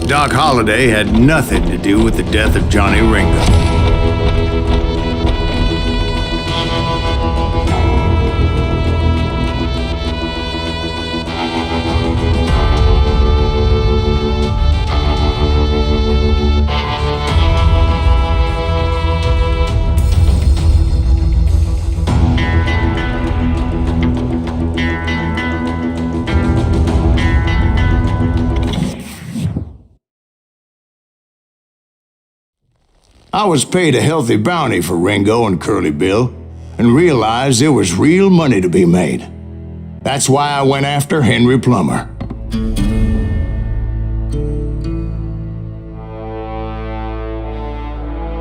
Doc Holliday had nothing to do with the death of Johnny Ringo. I was paid a healthy bounty for Ringo and Curly Bill, and realized there was real money to be made. That's why I went after Henry Plummer.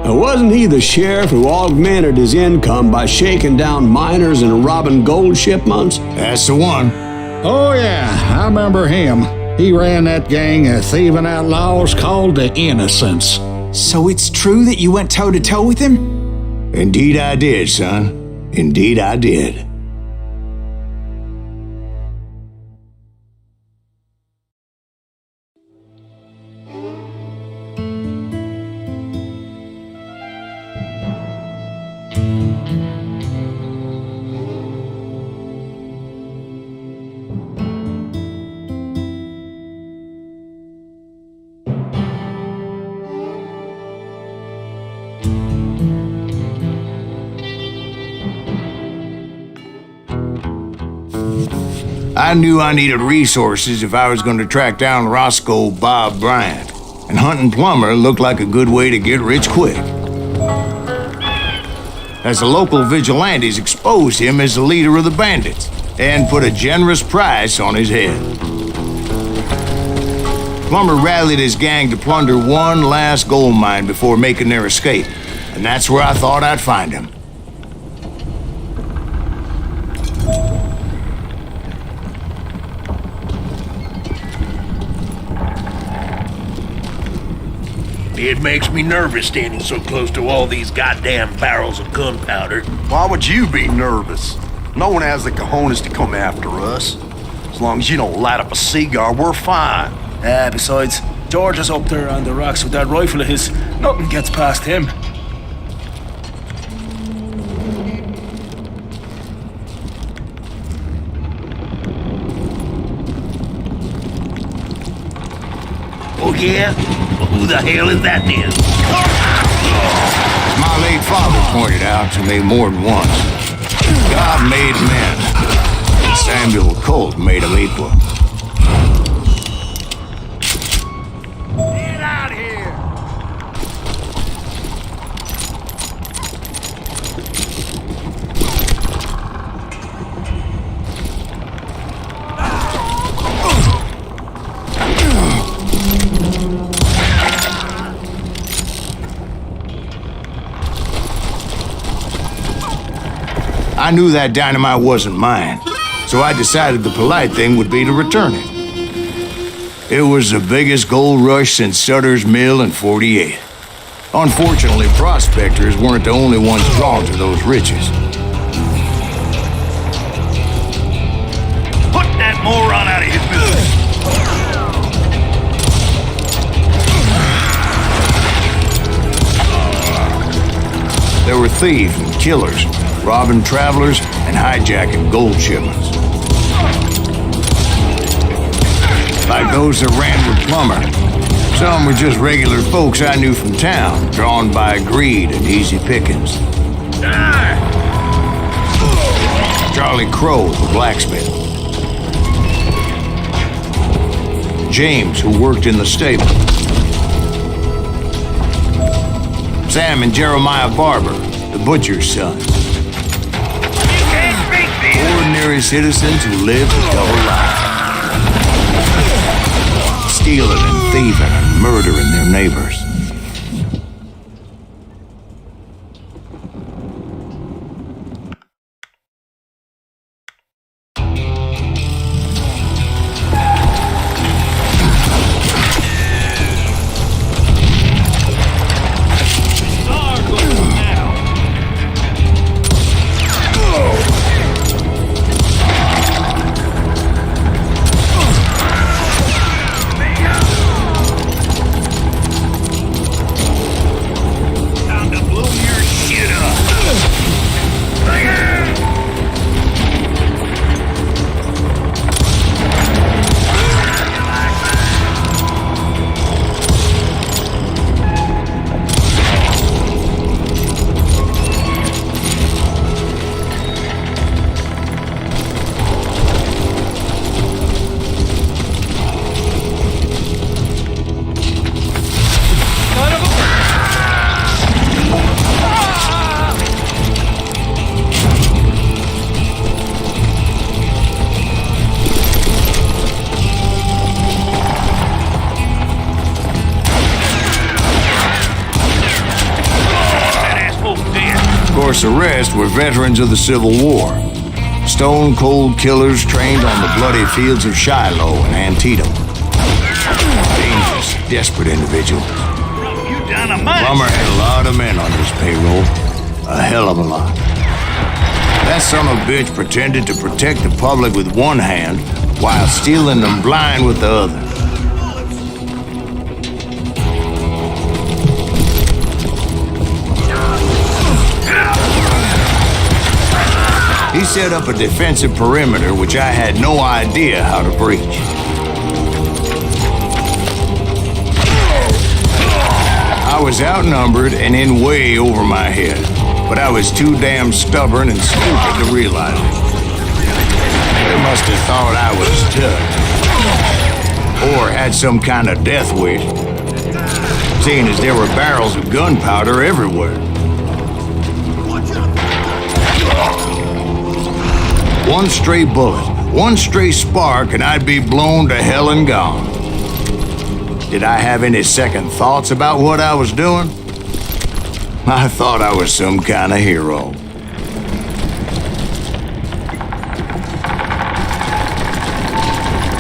Now, wasn't he the sheriff who augmented his income by shaking down miners and robbing gold shipments? That's the one. Oh, yeah, I remember him. He ran that gang of thieving outlaws called the Innocents. So it's true that you went toe-to-toe with him? Indeed I did, son. Indeed I did. I knew I needed resources if I was going to track down Roscoe Bob Bryant, and hunting Plummer looked like a good way to get rich quick. As the local vigilantes exposed him as the leader of the bandits, and put a generous price on his head. Plummer rallied his gang to plunder one last gold mine before making their escape, and that's where I thought I'd find him. It makes me nervous standing so close to all these goddamn barrels of gunpowder. Why would you be nervous? No one has the cojones to come after us. As long as you don't light up a cigar, we're fine. Besides, George is up there on the rocks with that rifle of his. Nothing gets past him. Oh yeah? Well, who the hell is that then? My late father pointed out to me more than once. God made men, and Samuel Colt made them equal. Get out here! I knew that dynamite wasn't mine, so I decided the polite thing would be to return it. It was the biggest gold rush since Sutter's Mill in '48. Unfortunately, prospectors weren't the only ones drawn to those riches. Put that moron out of his business! There were thieves and killers, robbing travelers and hijacking gold shipments. Like those that ran with Plummer. Some were just regular folks I knew from town, drawn by greed and easy pickings. Charlie Crow, the blacksmith. James, who worked in the stable. Sam and Jeremiah Barber, the butcher's sons. Ordinary citizens who lived a double life. Stealing and thieving and murdering their neighbors. The rest were veterans of the Civil War. Stone-cold killers trained on the bloody fields of Shiloh and Antietam. Dangerous, desperate individuals. Plummer had a lot of men on his payroll. A hell of a lot. That son of a bitch pretended to protect the public with one hand while stealing them blind with the other. He set up a defensive perimeter which I had no idea how to breach. I was outnumbered and in way over my head, but I was too damn stubborn and stupid to realize it. They must have thought I was tough, or had some kind of death wish, seeing as there were barrels of gunpowder everywhere. One stray bullet, one stray spark, and I'd be blown to hell and gone. Did I have any second thoughts about what I was doing? I thought I was some kind of hero.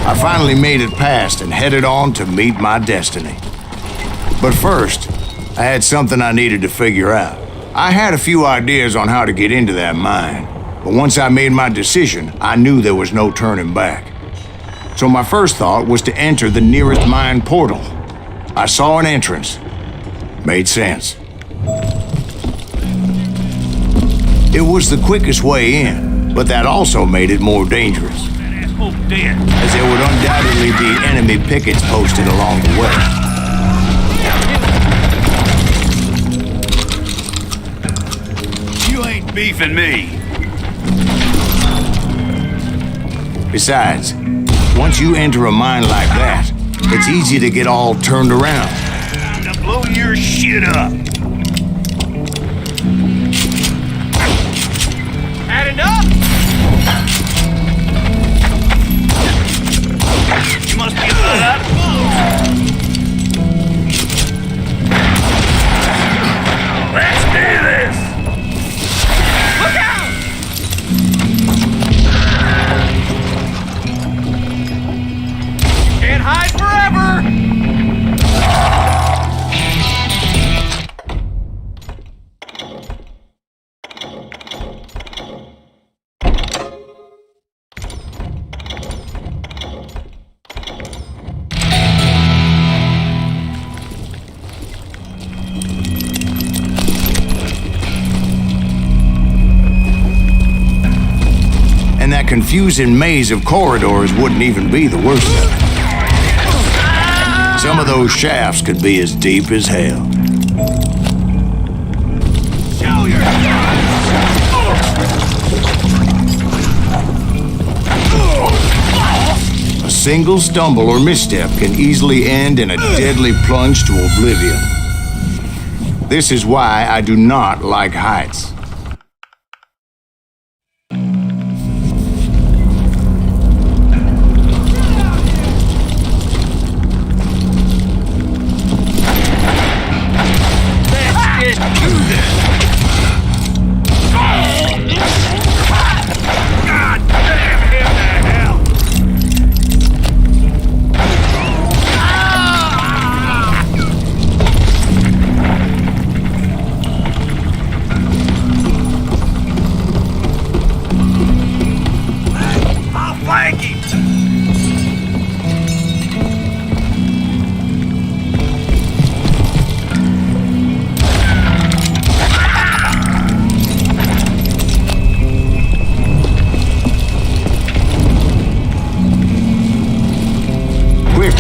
I finally made it past and headed on to meet my destiny. But first, I had something I needed to figure out. I had a few ideas on how to get into that mine, but once I made my decision, I knew there was no turning back. So my first thought was to enter the nearest mine portal. I saw an entrance. Made sense. It was the quickest way in, but that also made it more dangerous, as there would undoubtedly be enemy pickets posted along the way. You ain't beefing me. Besides, once you enter a mine like that, it's easy to get all turned around. Time to blow your shit up. Had enough? You must be let out of Let's do this! Look out! Can't hide forever! And that confusing maze of corridors wouldn't even be the worst of it. Some of those shafts could be as deep as hell. Show yourself! A single stumble or misstep can easily end in a deadly plunge to oblivion. This is why I do not like heights.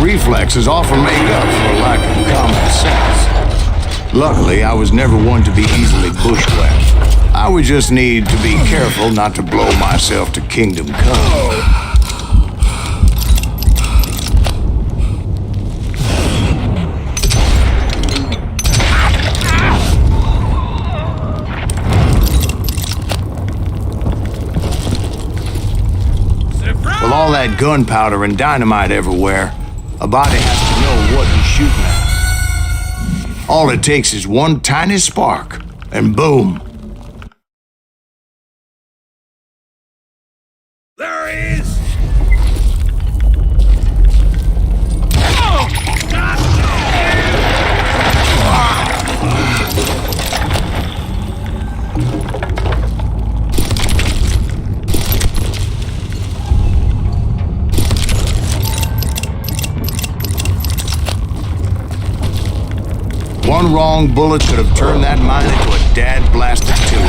Reflexes often make up for a lack of common sense. Luckily, I was never one to be easily bushwhacked. I would just need to be careful not to blow myself to kingdom come. With all that gunpowder and dynamite everywhere, a body has to know what he's shooting at. All it takes is one tiny spark, and boom. There he is! Oh, God! One wrong bullet could have turned that mine into a dad-blasted tube.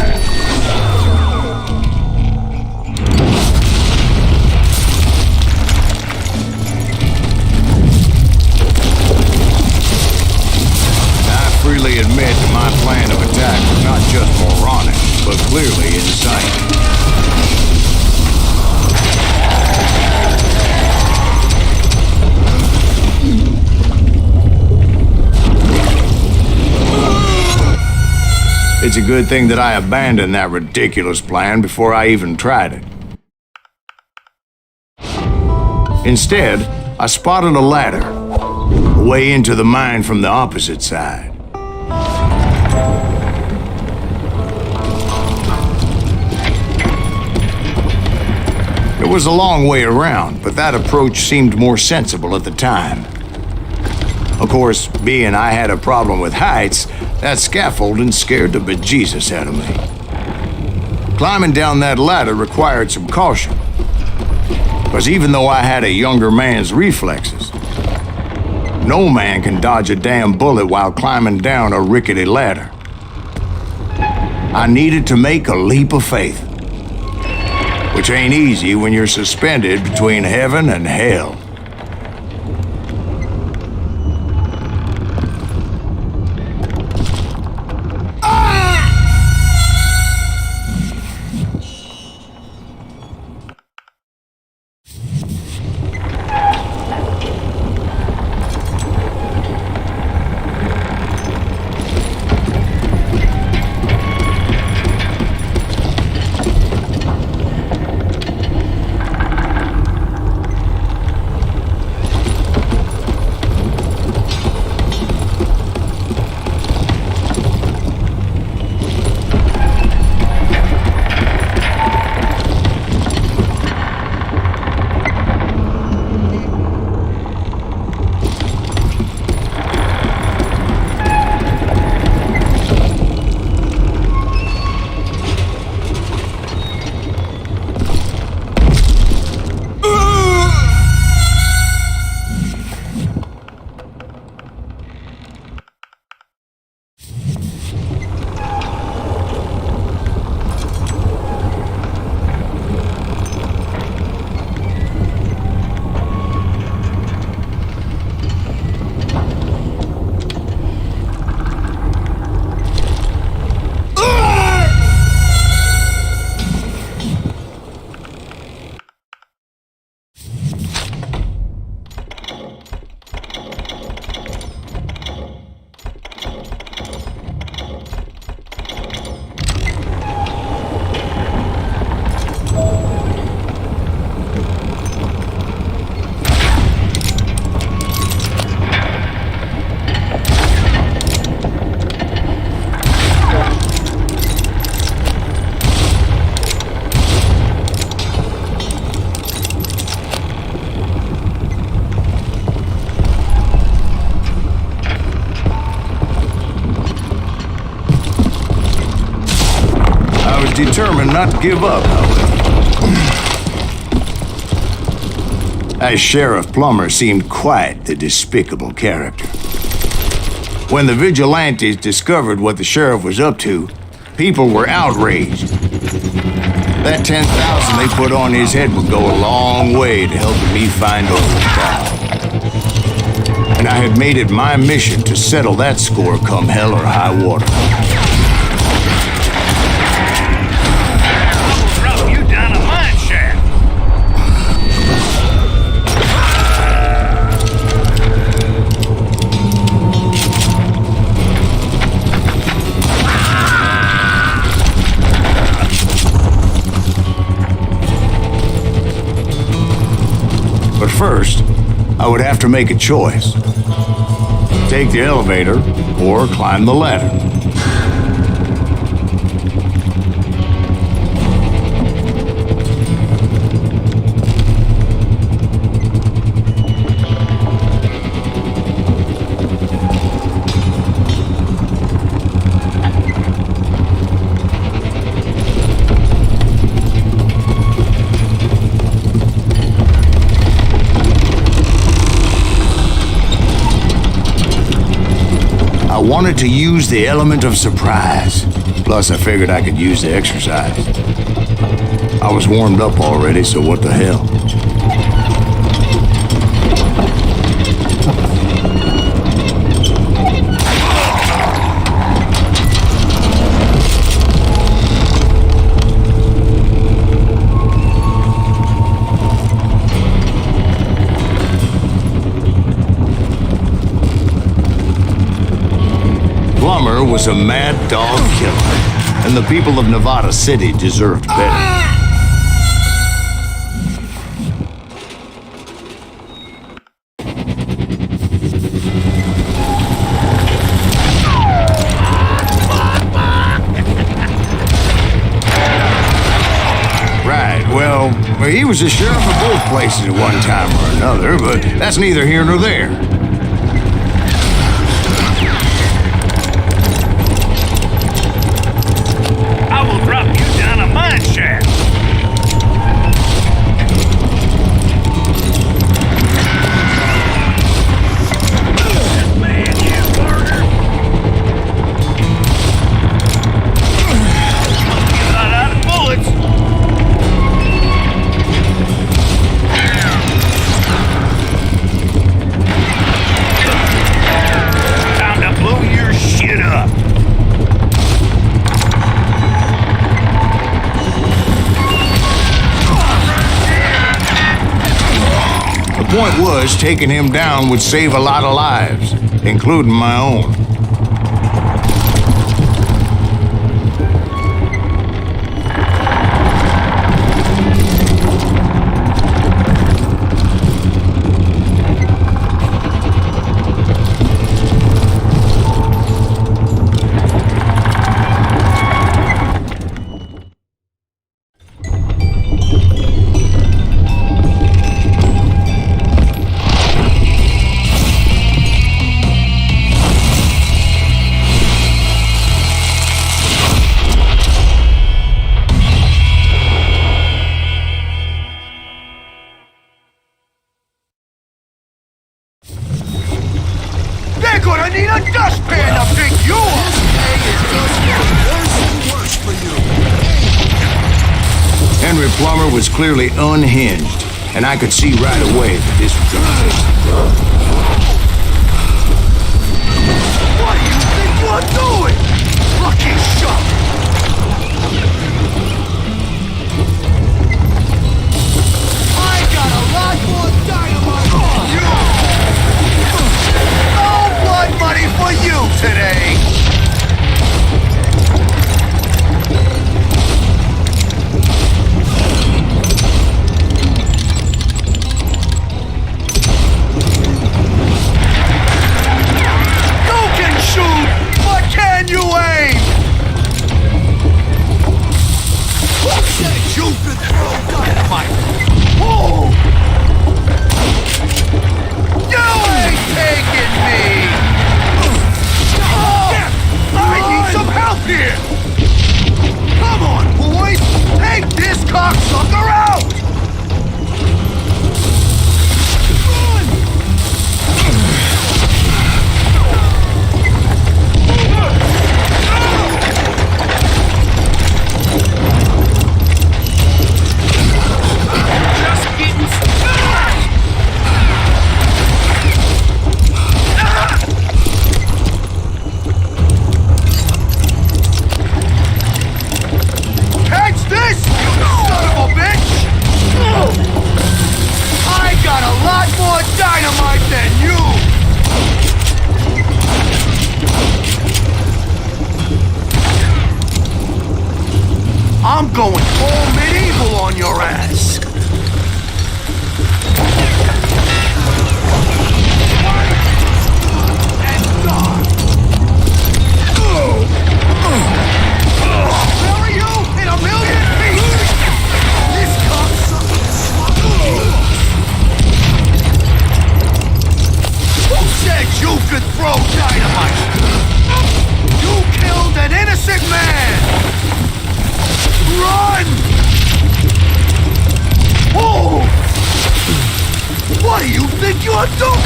I freely admit that my plan of attack was not just moronic, but clearly insane. It's a good thing that I abandoned that ridiculous plan before I even tried it. Instead, I spotted a ladder, a way into the mine from the opposite side. It was a long way around, but that approach seemed more sensible at the time. Of course, being I had a problem with heights, that scaffolding scared the bejesus out of me. Climbing down that ladder required some caution. Because even though I had a younger man's reflexes, no man can dodge a damn bullet while climbing down a rickety ladder. I needed to make a leap of faith, which ain't easy when you're suspended between heaven and hell. Determined not to give up, however. As Sheriff Plummer seemed quite the despicable character. When the vigilantes discovered what the sheriff was up to, people were outraged. That 10,000 they put on his head would go a long way to helping me find Overtown. And I had made it my mission to settle that score come hell or high water. But first, I would have to make a choice. Take the elevator or climb the ladder. I wanted to use the element of surprise. Plus, I figured I could use the exercise. I was warmed up already, so what the hell? Plummer was a mad dog killer, and the people of Nevada City deserved better. Right, well, he was the sheriff of both places at one time or another, but that's neither here nor there. it was, taking him down would save a lot of lives, including my own. They're gonna need a dustpan to pick you up! Henry Plummer was clearly unhinged, and I could see right away that this was gonna take some grub. What do you think you're doing? Lucky shot! I got a lot more dynamite on you! No blood money for you today! Shoot, but can you aim? Who said you could throw dynamite? Oh! You ain't taking me! Oh! I need some help here! Come on, boys! Take this cocksucker out! I'm going full medieval on your ass! And die! Bury you in a million pieces! This cocksucker Who said you could throw dynamite? You killed an innocent man! Run! Oh! What do you think you're doing?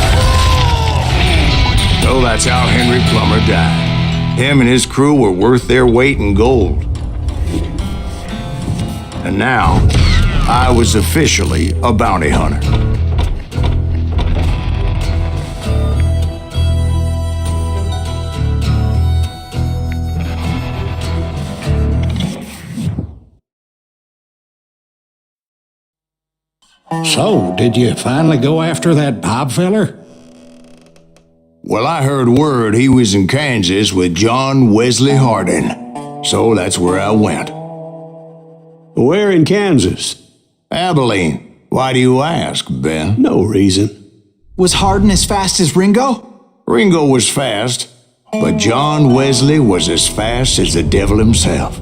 So that's how Henry Plummer died. Him and his crew were worth their weight in gold. And now, I was officially a bounty hunter. So, did you finally go after that Bob feller? Well, I heard word he was in Kansas with John Wesley Hardin. So that's where I went. Where in Kansas? Abilene. Why do you ask, Ben? No reason. Was Hardin as fast as Ringo? Ringo was fast, but John Wesley was as fast as the devil himself.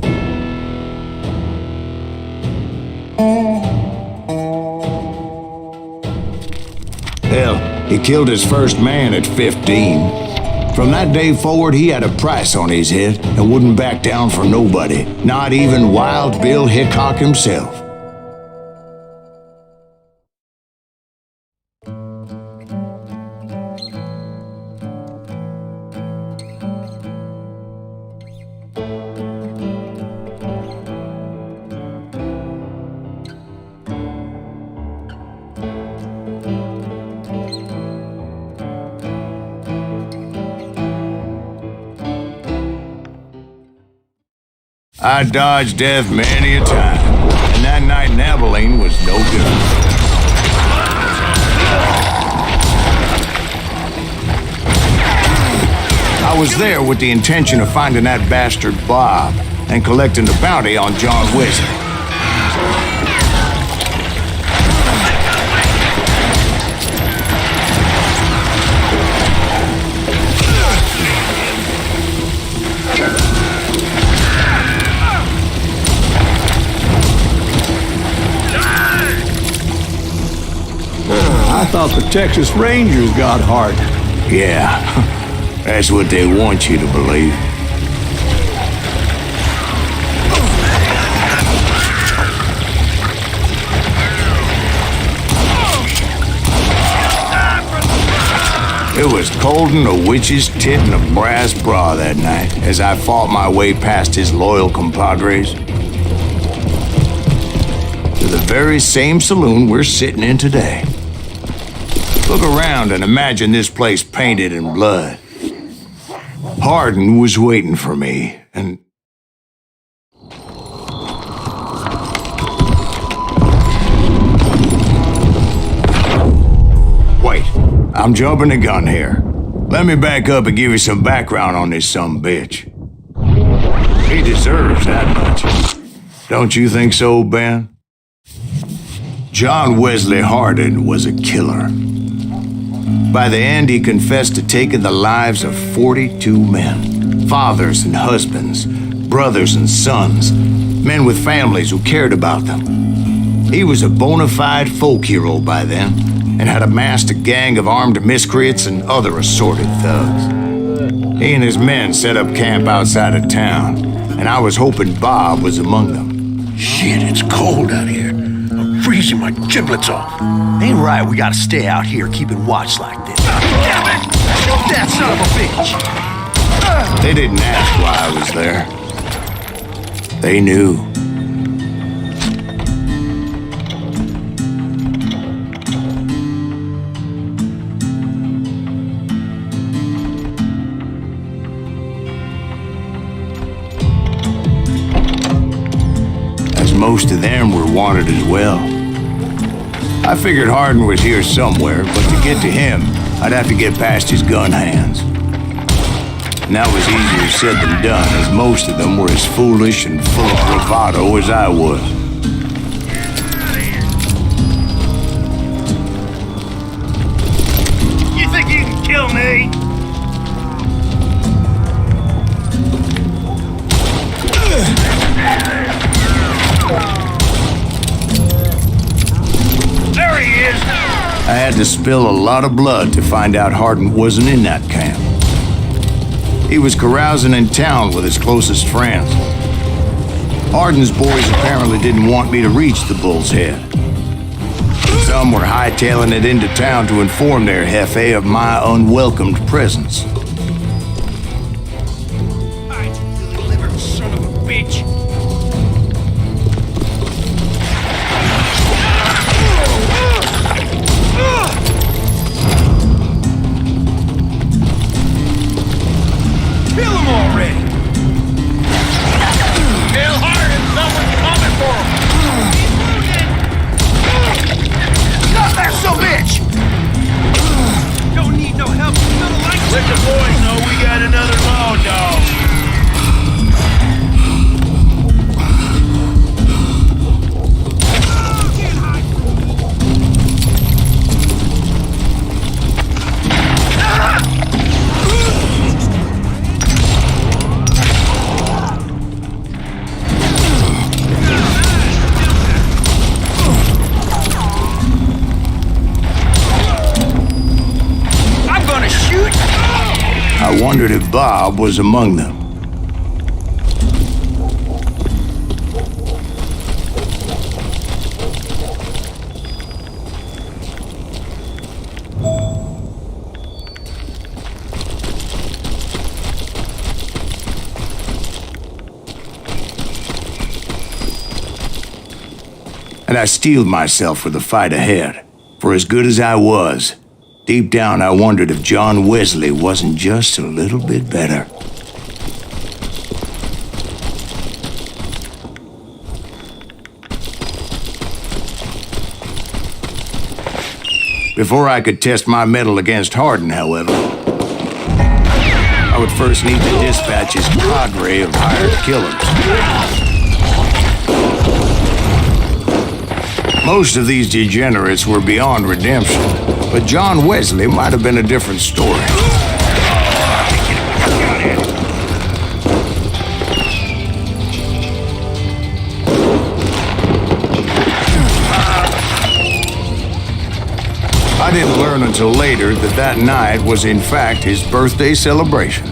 Hell, he killed his first man at 15. From that day forward, he had a price on his head and wouldn't back down for nobody, not even Wild Bill Hickok himself. I dodged death many a time, and that night in Abilene was no good. I was there with the intention of finding that bastard Bob and collecting the bounty on John Wesley. I thought the Texas Rangers got Hardin. Yeah, that's what they want you to believe. It was cold in a witch's tit and a brass bra that night as I fought my way past his loyal compadres to the very same saloon we're sitting in today. Look around and imagine this place painted in blood. Hardin was waiting for me, and... Wait, I'm jumping the gun here. Let me back up and give you some background on this sumbitch. He deserves that much. Don't you think so, Ben? John Wesley Hardin was a killer. By the end, he confessed to taking the lives of 42 men. Fathers and husbands, brothers and sons, men with families who cared about them. He was a bona fide folk hero by then, and had amassed a gang of armed miscreants and other assorted thugs. He and his men set up camp outside of town, and I was hoping Bob was among them. Shit, it's cold out here. I'm freezing my giblets off. Ain't right we gotta stay out here keeping watch like this. Damn it! That son of a bitch! They didn't ask why I was there. They knew. Most of them were wanted as well. I figured Hardin was here somewhere, but to get to him, I'd have to get past his gun hands. And that was easier said than done, as most of them were as foolish and full of bravado as I was. You think you can kill me? There he is! I had to spill a lot of blood to find out Hardin wasn't in that camp. He was carousing in town with his closest friends. Hardin's boys apparently didn't want me to reach the Bull's Head. Some were hightailing it into town to inform their jefe of my unwelcomed presence. I delivered, son of a bitch! Kill him already! Tell Hardin someone's coming for him! Stop that son of a bitch! Don't need no help. Let the boys know we got another law dog. I wondered if Bob was among them. And I steeled myself for the fight ahead. For as good as I was, deep down I wondered if John Wesley wasn't just a little bit better. Before I could test my mettle against Hardin, however, I would first need to dispatch his cadre of hired killers. Most of these degenerates were beyond redemption, but John Wesley might have been a different story. I didn't learn until later that that night was in fact his birthday celebration.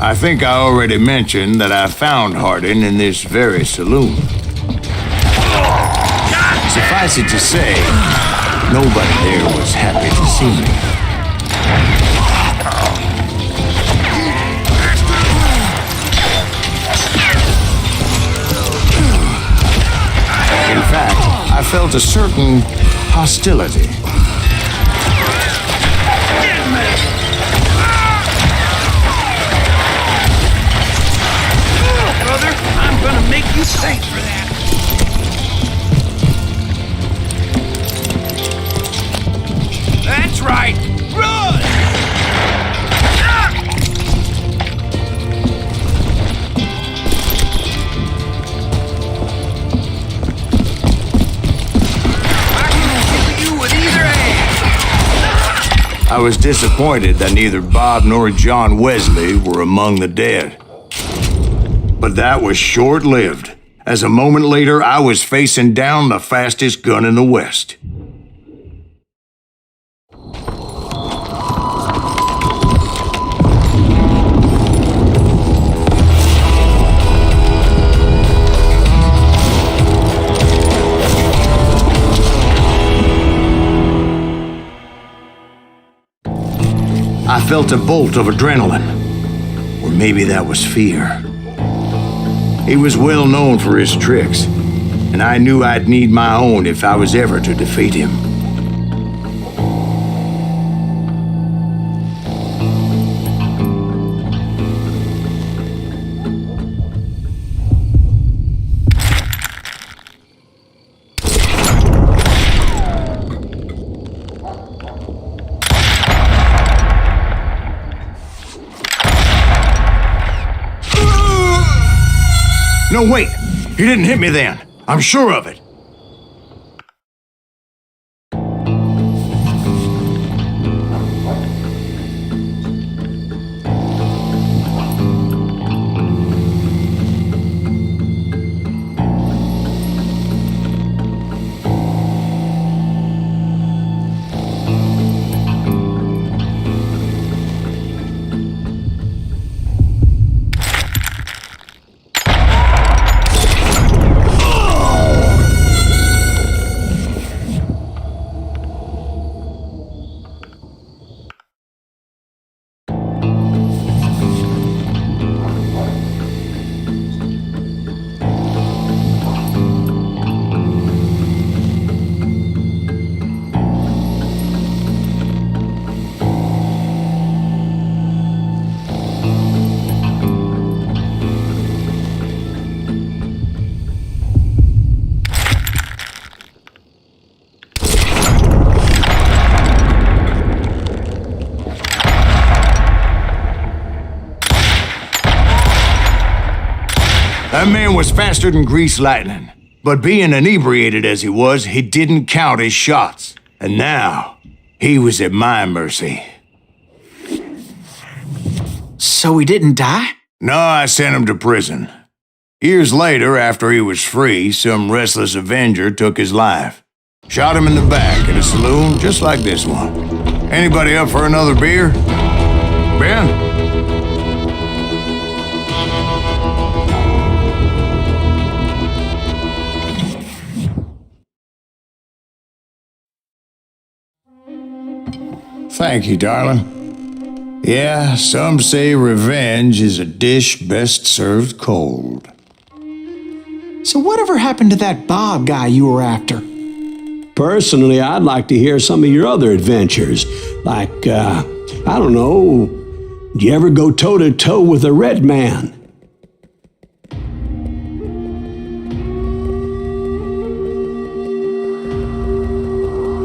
I think I already mentioned that I found Hardin in this very saloon. Suffice it to say, nobody there was happy to see me. In fact, I felt a certain hostility. I'm gonna make you thank for that. That's right. Run! I can kill you with either hand. I was disappointed that neither Bob nor John Wesley were among the dead. But that was short-lived, as a moment later I was facing down the fastest gun in the West. I felt a bolt of adrenaline, or maybe that was fear. He was well known for his tricks, and I knew I'd need my own if I was ever to defeat him. No, wait! He didn't hit me then. I'm sure of it. That man was faster than greased lightning. But being inebriated as he was, he didn't count his shots. And now, he was at my mercy. So he didn't die? No, I sent him to prison. Years later, after he was free, some restless avenger took his life. Shot him in the back in a saloon just like this one. Anybody up for another beer? Ben? Thank you, darling. Yeah, some say revenge is a dish best served cold. So whatever happened to that Bob guy you were after? Personally, I'd like to hear some of your other adventures. Like, I don't know, did you ever go toe-to-toe with a red man?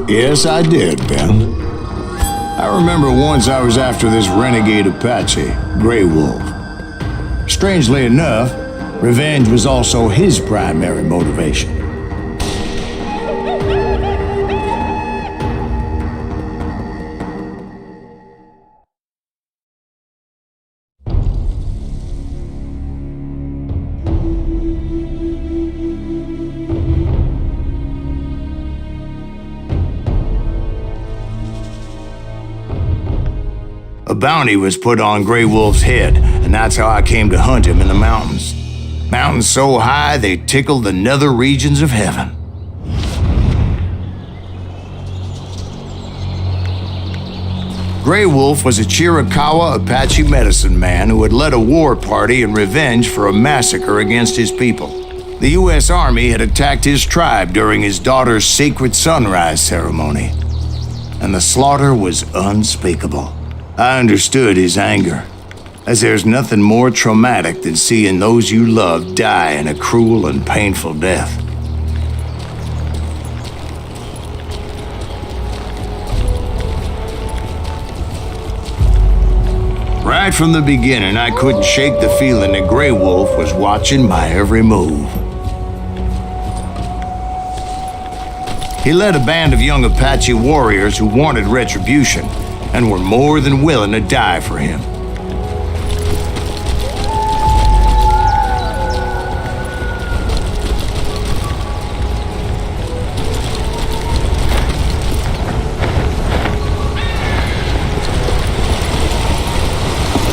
Yes, I did, Ben. I remember once I was after this renegade Apache, Grey Wolf. Strangely enough, revenge was also his primary motivation. A bounty was put on Grey Wolf's head, and that's how I came to hunt him in the mountains. Mountains so high they tickled the nether regions of heaven. Grey Wolf was a Chiricahua Apache medicine man who had led a war party in revenge for a massacre against his people. The U.S. Army had attacked his tribe during his daughter's sacred sunrise ceremony, and the slaughter was unspeakable. I understood his anger, as there's nothing more traumatic than seeing those you love die in a cruel and painful death. Right from the beginning, I couldn't shake the feeling that Grey Wolf was watching my every move. He led a band of young Apache warriors who wanted retribution and were more than willing to die for him.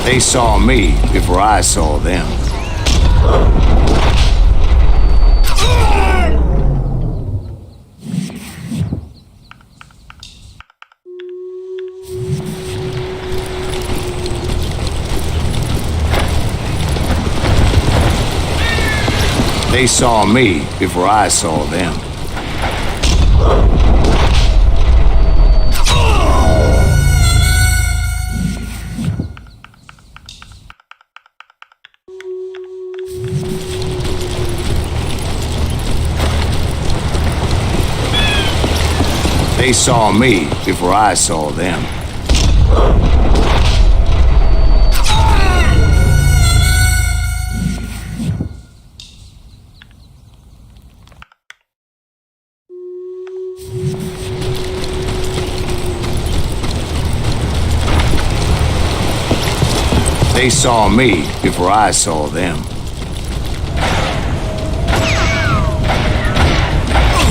They saw me before I saw them. They saw me before I saw them. They saw me before I saw them. They saw me before I saw them.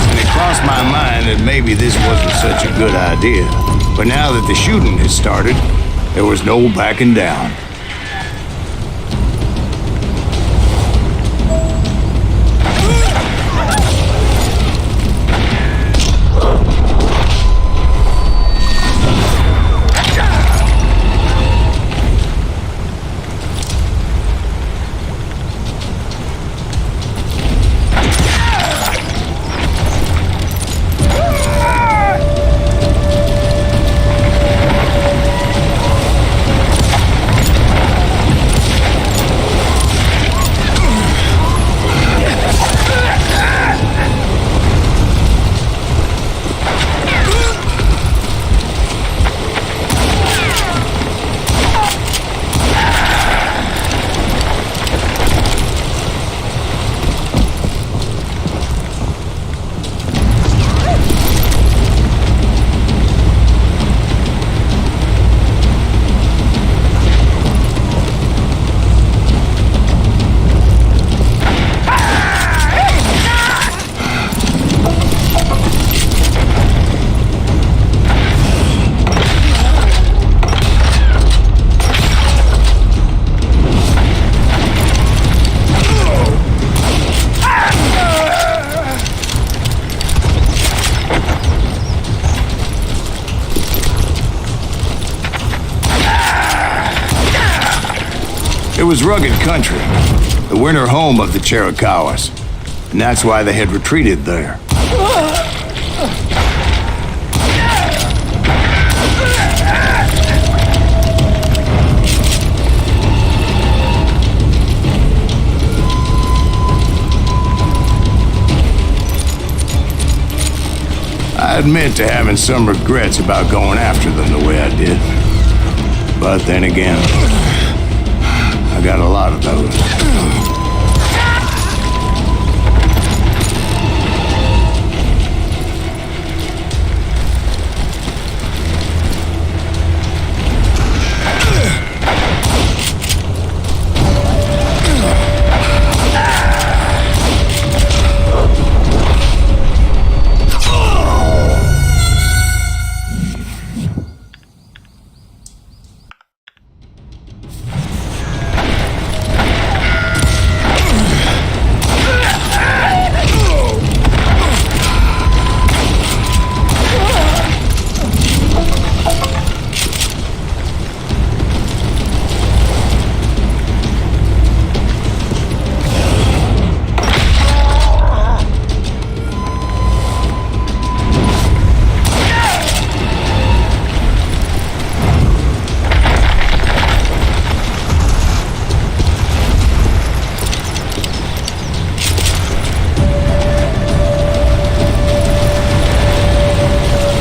And it crossed my mind that maybe this wasn't such a good idea. But now that the shooting had started, there was no backing down. was rugged country, the winter home of the Chiricahuas, and that's why they had retreated there. I admit to having some regrets about going after them the way I did. But then again, I got a lot of those.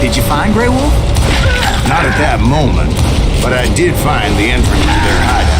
Did you find Grey Wolf? Not at that moment, but I did find the entrance to their hideout.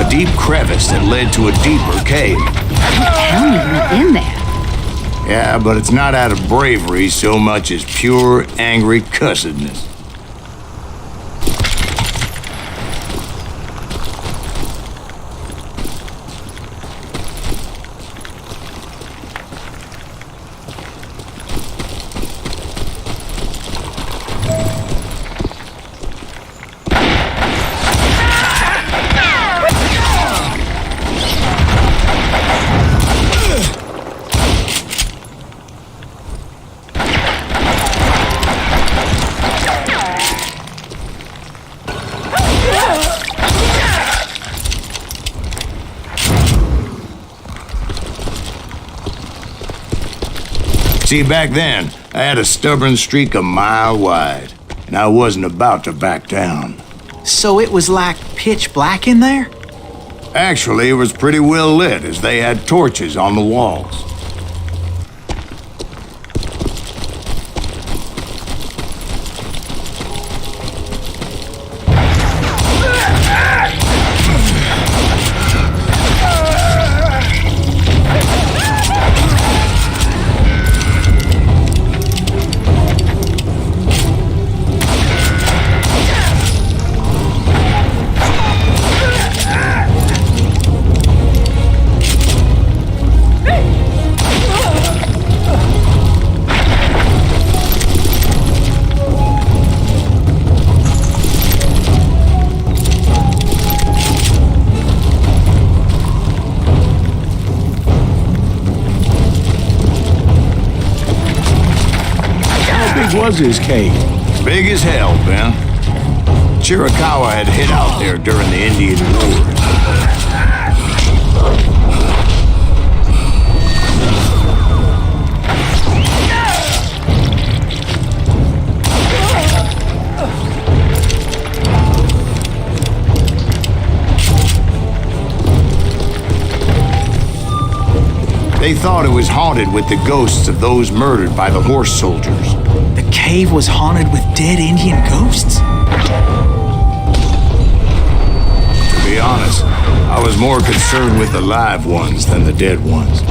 Deep crevice that led to a deeper cave. Tell me you went in there. Yeah, but it's not out of bravery so much as pure, angry cussedness. See, back then, I had a stubborn streak a mile wide, and I wasn't about to back down. So it was like pitch black in there? Actually, it was pretty well lit, as they had torches on the walls. Was his cave? Big as hell, Ben. Chiricahua had hid out there during the Indian Wars. They thought it was haunted with the ghosts of those murdered by the horse soldiers. The cave was haunted with dead Indian ghosts? To be honest, I was more concerned with the live ones than the dead ones.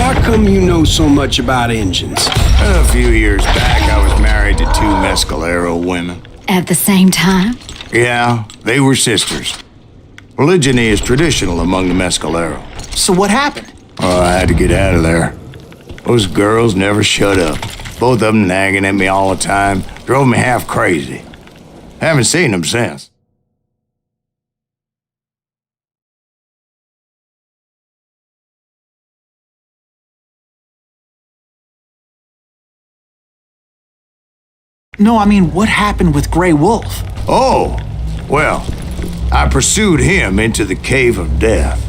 How come you know so much about engines? A few years back, I was married to 2 Mescalero women. At the same time? Yeah, they were sisters. Polygyny is traditional among the Mescalero. So what happened? Oh, I had to get out of there. Those girls never shut up. Both of them nagging at me all the time. Drove me half crazy. Haven't seen them since. No, I mean, what happened with Grey Wolf? Oh, well, I pursued him into the Cave of Death.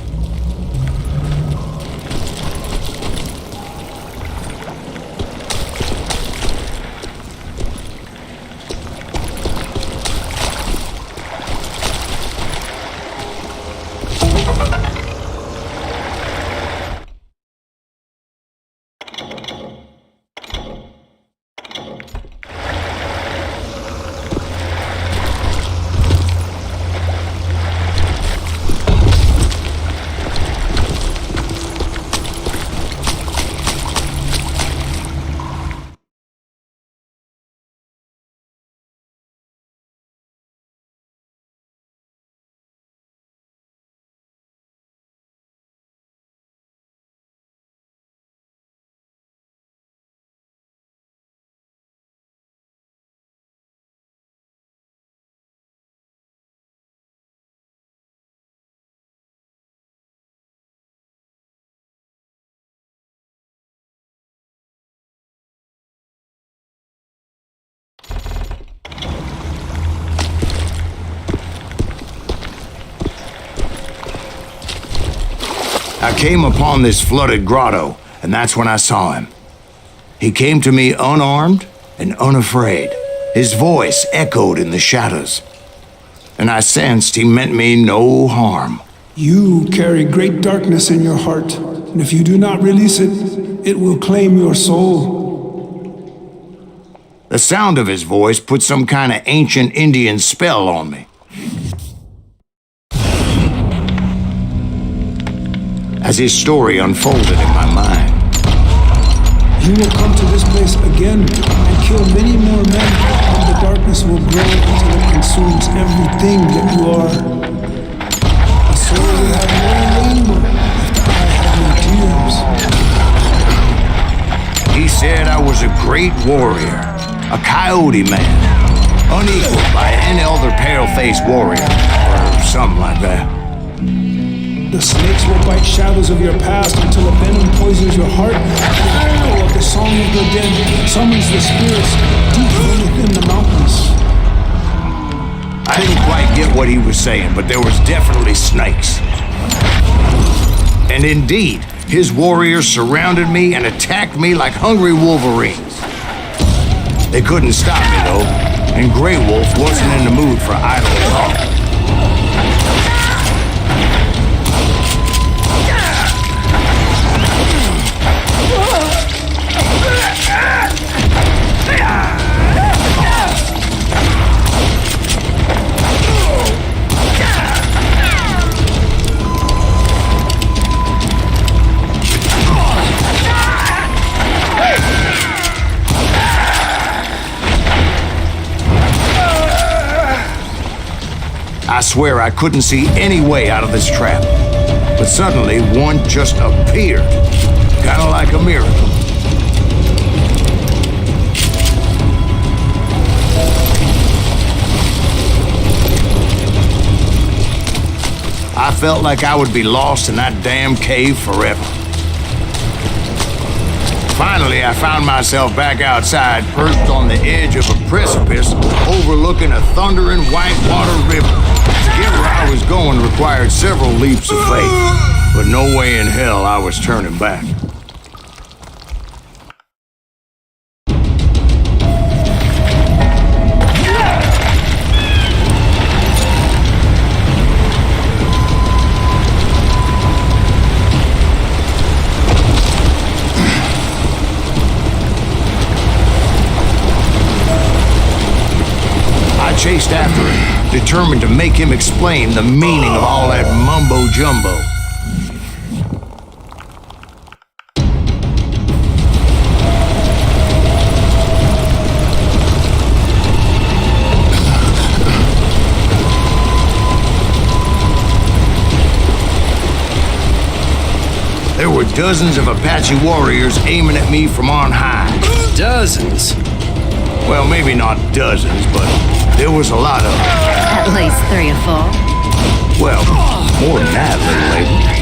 I came upon this flooded grotto, and that's when I saw him. He came to me unarmed and unafraid. His voice echoed in the shadows, and I sensed he meant me no harm. You carry great darkness in your heart, and if you do not release it, it will claim your soul. The sound of his voice put some kind of ancient Indian spell on me. As his story unfolded in my mind. You will come to this place again and kill many more men, and the darkness will grow until it consumes everything that you are. A soul will have no rainbow if the eye have no tears. He said I was a great warrior, a coyote man, unequaled by any other pale-faced warrior, or something like that. The snakes will bite shadows of your past until a venom poisons your heart, and the echo of the song of the dead summons the spirits deep from within the mountains. I didn't quite get what he was saying, but there was definitely snakes. And indeed, his warriors surrounded me and attacked me like hungry wolverines. They couldn't stop me, though, and Grey Wolf wasn't in the mood for idle talk. I swear I couldn't see any way out of this trap. but suddenly one just appeared. Kinda like a miracle. I felt like I would be lost in that damn cave forever. Finally, I found myself back outside, perched on the edge of a precipice, overlooking a thundering whitewater river. To get where I was going required several leaps of faith, but no way in hell I was turning back. Chased after him, determined to make him explain the meaning of all that mumbo-jumbo. There were dozens of Apache warriors aiming at me from on high. Dozens? Well, maybe not dozens, but there was a lot of them. At least 3 or 4. Well, more than that, little lady.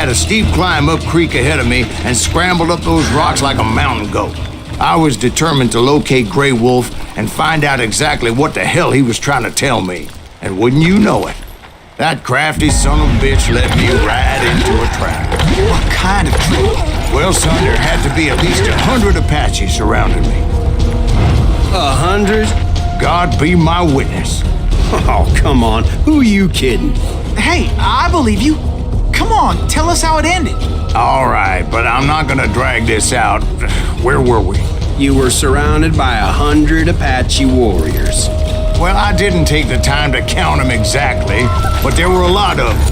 A steep climb up creek ahead of me and scrambled up those rocks like a mountain goat. I was determined to locate Grey Wolf and find out exactly what the hell he was trying to tell me. And wouldn't you know it, that crafty son of a bitch led me right into a trap. What kind of trap? Well, son, there had to be at least 100 Apaches surrounding me. 100? God be my witness. Oh, come on. Who are you kidding? Hey, I believe you. Come on, tell us how it ended. All right, but I'm not gonna drag this out. Where were we? You were surrounded by 100 Apache warriors. Well, I didn't take the time to count them exactly, but there were a lot of them.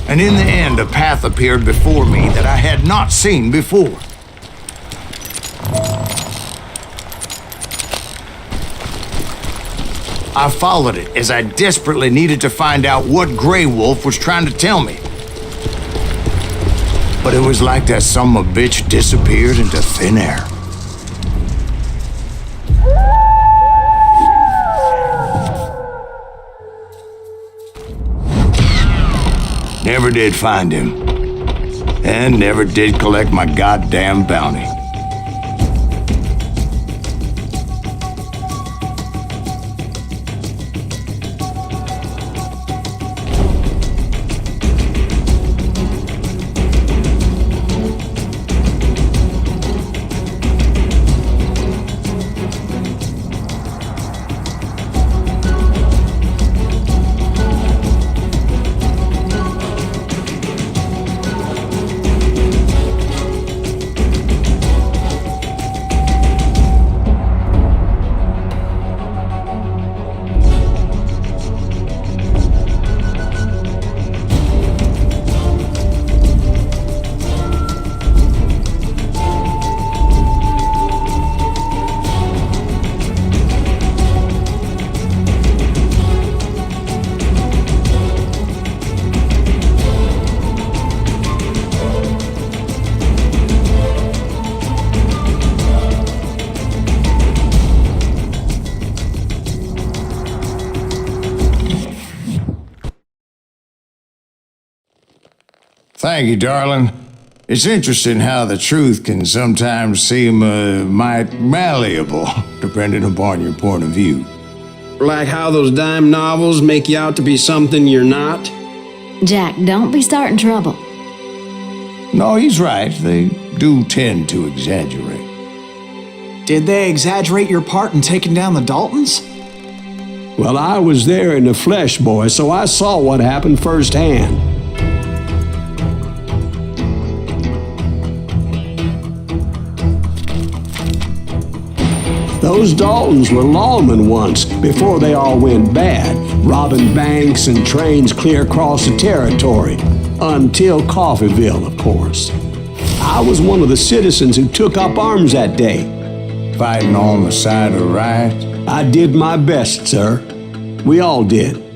And in the end, a path appeared before me that I had not seen before. I followed it as I desperately needed to find out what Grey Wolf was trying to tell me. But it was like that son of a bitch disappeared into thin air. Never did find him. And never did collect my goddamn bounty. Thank you, darling. It's interesting how the truth can sometimes seem might malleable, depending upon your point of view. Like how those dime novels make you out to be something you're not? Jack, don't be starting trouble. No, he's right. They do tend to exaggerate. Did they exaggerate your part in taking down the Daltons? Well, I was there in the flesh, boy, so I saw what happened firsthand. Those Daltons were lawmen once, before they all went bad, robbing banks and trains clear across the territory. Until Coffeeville, of course. I was one of the citizens who took up arms that day. Fighting on the side of right? I did my best, sir. We all did.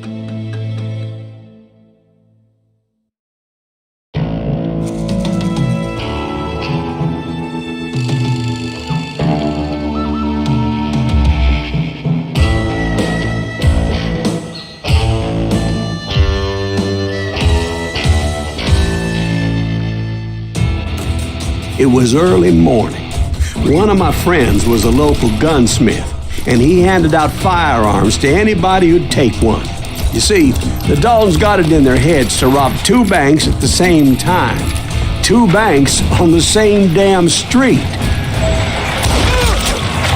It was early morning. One of my friends was a local gunsmith, and he handed out firearms to anybody who'd take one. You see, the Daltons got it in their heads to rob 2 banks at the same time. 2 banks on the same damn street.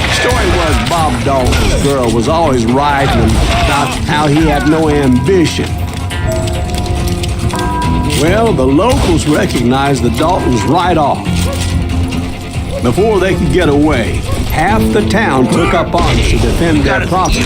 The story was Bob Dalton's girl was always writing about how he had no ambition. Well, the locals recognized the Daltons right off. Before they could get away, half the town took up arms to defend their property.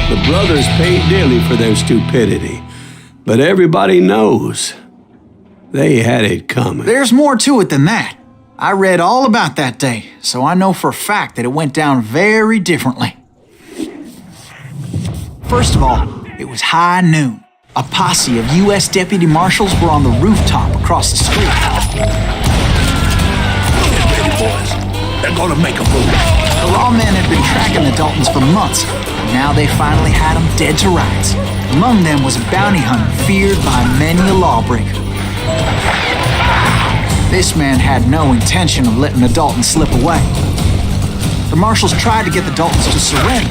The brothers paid dearly for their stupidity. But everybody knows they had it coming. There's more to it than that. I read all about that day, so I know for a fact that it went down very differently. First of all, it was high noon. A posse of U.S. deputy marshals were on the rooftop across the street. Get ready, boys. They're gonna make a move. The lawmen had been tracking the Daltons for months, and now they finally had them dead to rights. Among them was a bounty hunter feared by many a lawbreaker. This man had no intention of letting the Daltons slip away. The marshals tried to get the Daltons to surrender.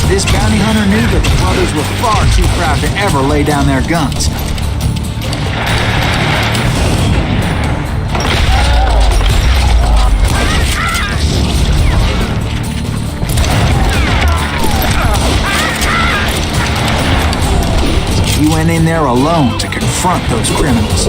This bounty hunter knew that the brothers were far too proud to ever lay down their guns. He went in there alone to confront those criminals.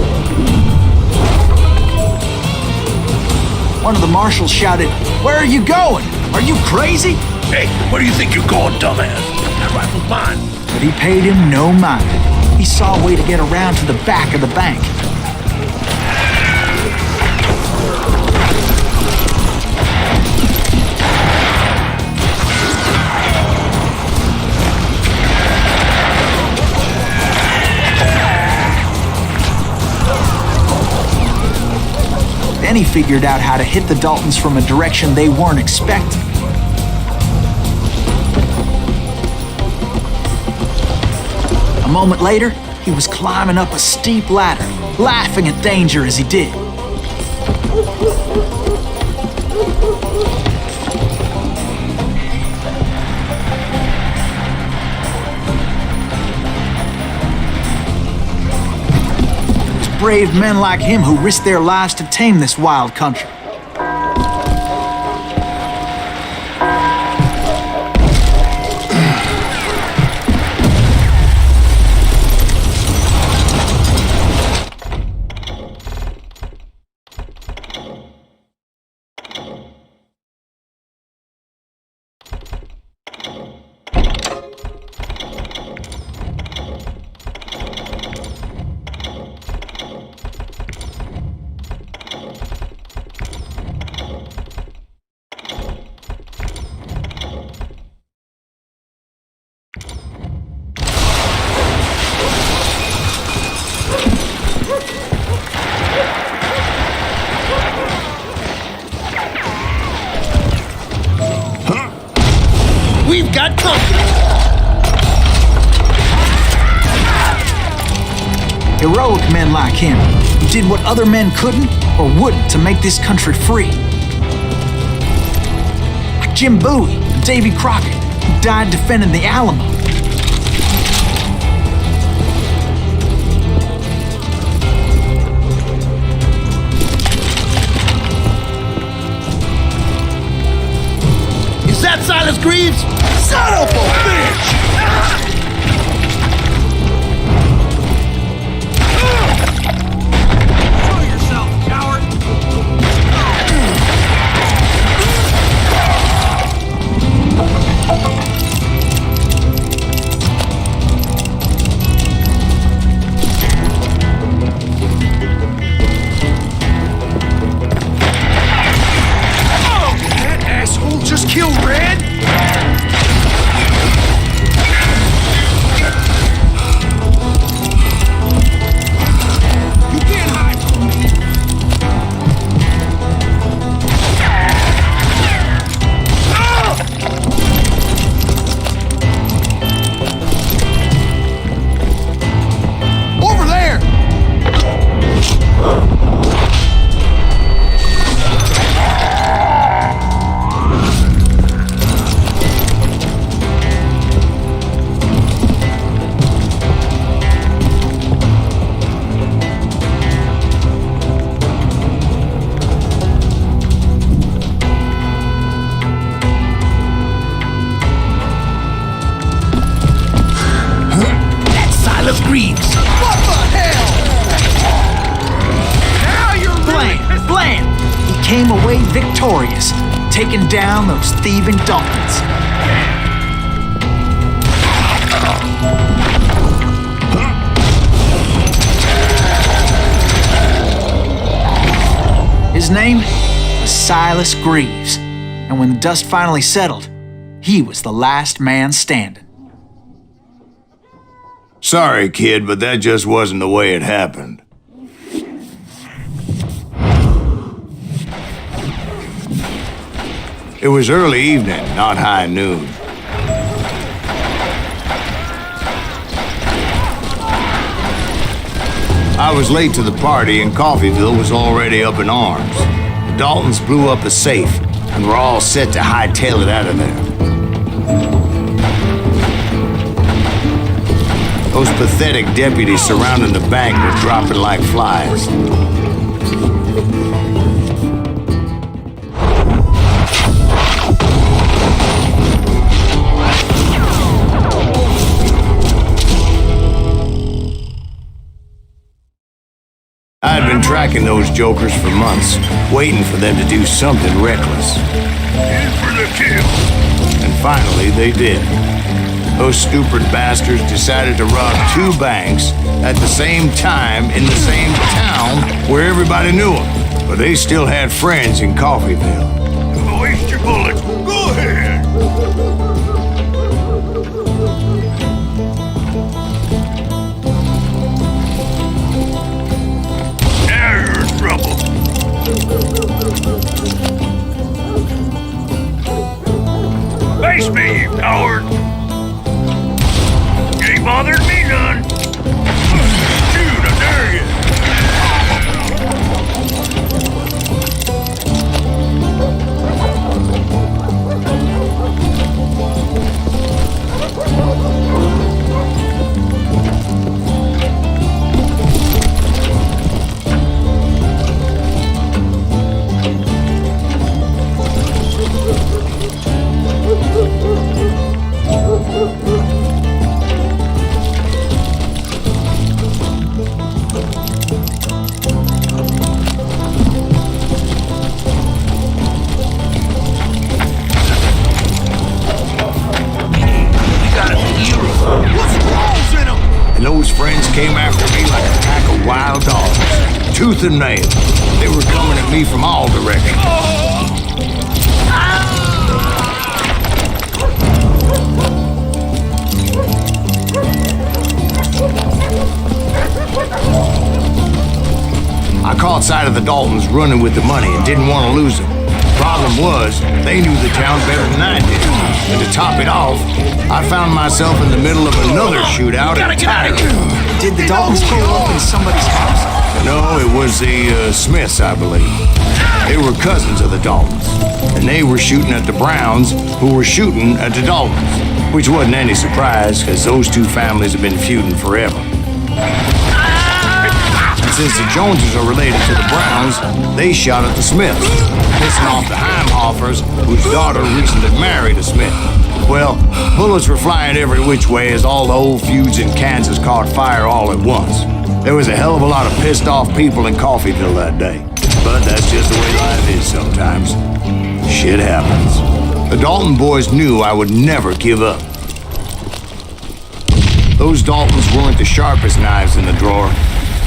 One of the marshals shouted, "Where are you going? Are you crazy?" Hey, where do you think you're going, dumbass? That rifle's mine. But he paid him no mind. He saw a way to get around to the back of the bank. Then he figured out how to hit the Daltons from a direction they weren't expecting. A moment later, he was climbing up a steep ladder, laughing at danger as he did. Brave men like him who risked their lives to tame this wild country. got company. Heroic men like him, who did what other men couldn't or wouldn't to make this country free. Like Jim Bowie and Davy Crockett, who died defending the Alamo. Is that Silas Greaves? Son of a bitch! Just kill Red? You can't hide from me. Over there! Greaves. What the hell? Now you're Blam! Blam! He came away victorious, taking down those thieving Daltons. His name was Silas Greaves, and when the dust finally settled, he was the last man standing. Sorry, kid, but that just wasn't the way it happened. It was early evening, not high noon. I was late to the party and Coffeyville was already up in arms. The Daltons blew up a safe and were all set to hightail it out of there. Those pathetic deputies surrounding the bank were dropping like flies. I had been tracking those jokers for months, waiting for them to do something reckless. in for the kill. And finally, they did. Those stupid bastards decided to rob 2 banks at the same time in the same town where everybody knew them. But they still had friends in Coffeyville. Waste your bullets. Go ahead. Now you're in trouble. Face me, you coward. You ain't bothered me none. Shoot, I dare you. Came after me like a pack of wild dogs, tooth and nail. They were coming at me from all directions. I caught sight of the Daltons running with the money and didn't want to lose them. Problem was, they knew the town better than I did. And to top it off, I found myself in the middle of another shootout at Tyler. Did the Daltons pull up in somebody's house? No, it was the Smiths, I believe. They were cousins of the Daltons. And they were shooting at the Browns, who were shooting at the Daltons. Which wasn't any surprise, because those two families have been feuding forever. And since the Joneses are related to the Browns, they shot at the Smiths, pissing off the Heimhoffers, whose daughter recently married a Smith. Well, bullets were flying every which way as all the old feuds in Kansas caught fire all at once. There was a hell of a lot of pissed off people in Coffeyville that day. But that's just the way life is sometimes. Shit happens. The Dalton boys knew I would never give up. Those Daltons weren't the sharpest knives in the drawer,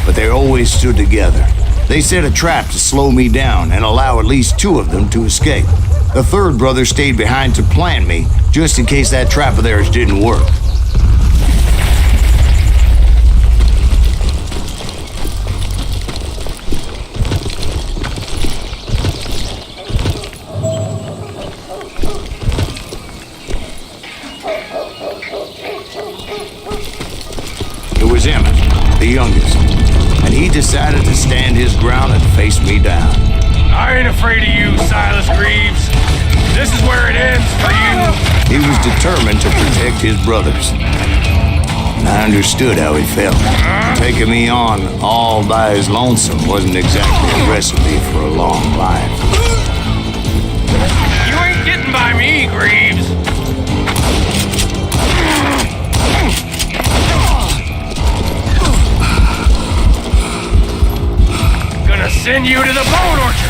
but they always stood together. They set a trap to slow me down and allow at least two of them to escape. The third brother stayed behind to plant me, just in case that trap of theirs didn't work. It was Emmett, the youngest, and he decided to stand his ground and face me down. I ain't afraid of you, Silas Greaves. This is where it ends for you. He was determined to protect his brothers. And I understood how he felt. Taking me on all by his lonesome wasn't exactly a recipe for a long life. You ain't getting by me, Greaves. Gonna send you to the bone orchard.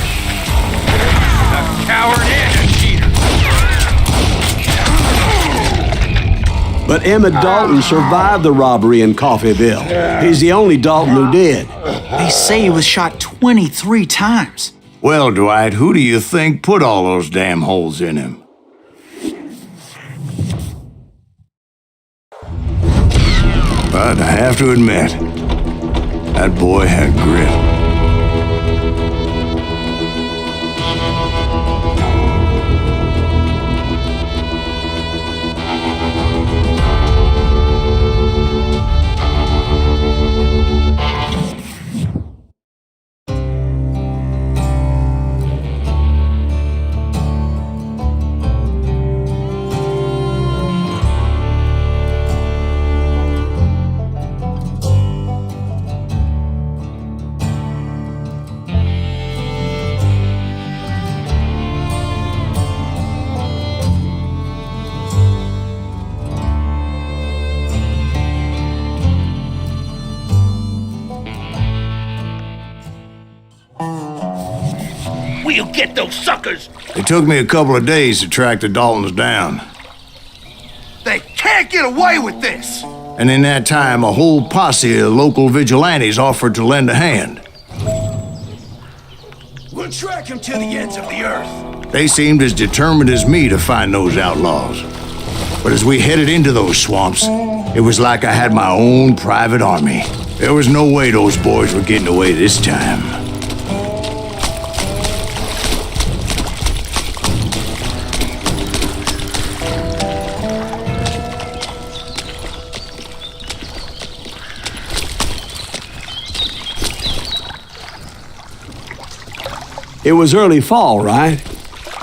A coward and a cheater. But Emmett Dalton survived the robbery in Coffeyville. He's the only Dalton who did. They say he was shot 23 times. Well, Dwight, who do you think put all those damn holes in him? But I have to admit, that boy had grit. We'll get those suckers. It took me a couple of days to track the Daltons down. They can't get away with this! And in that time, a whole posse of local vigilantes offered to lend a hand. We'll track him to the ends of the earth. They seemed as determined as me to find those outlaws. But as we headed into those swamps, it was like I had my own private army. There was no way those boys were getting away this time. It was early fall, right?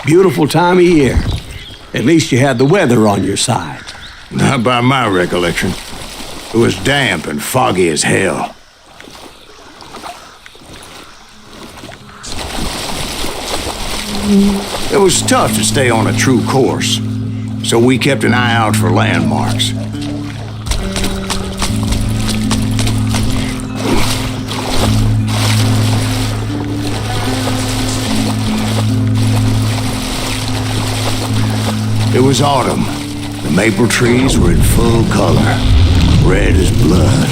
Beautiful time of year. At least you had the weather on your side. Not by my recollection. It was damp and foggy as hell. It was tough to stay on a true course, so we kept an eye out for landmarks. It was autumn. The maple trees were in full color, red as blood.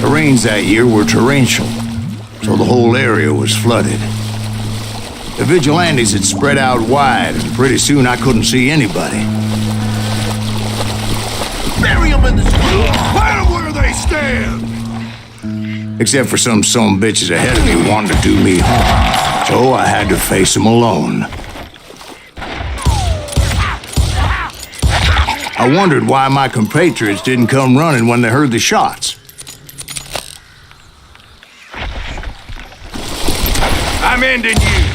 The rains that year were torrential, so the whole area was flooded. The vigilantes had spread out wide, and pretty soon I couldn't see anybody. Bury them in the snow! Plant them where they stand! Except for some bitches ahead of me wanting to do me harm. So I had to face them alone. I wondered why my compatriots didn't come running when they heard the shots. I'm ending you.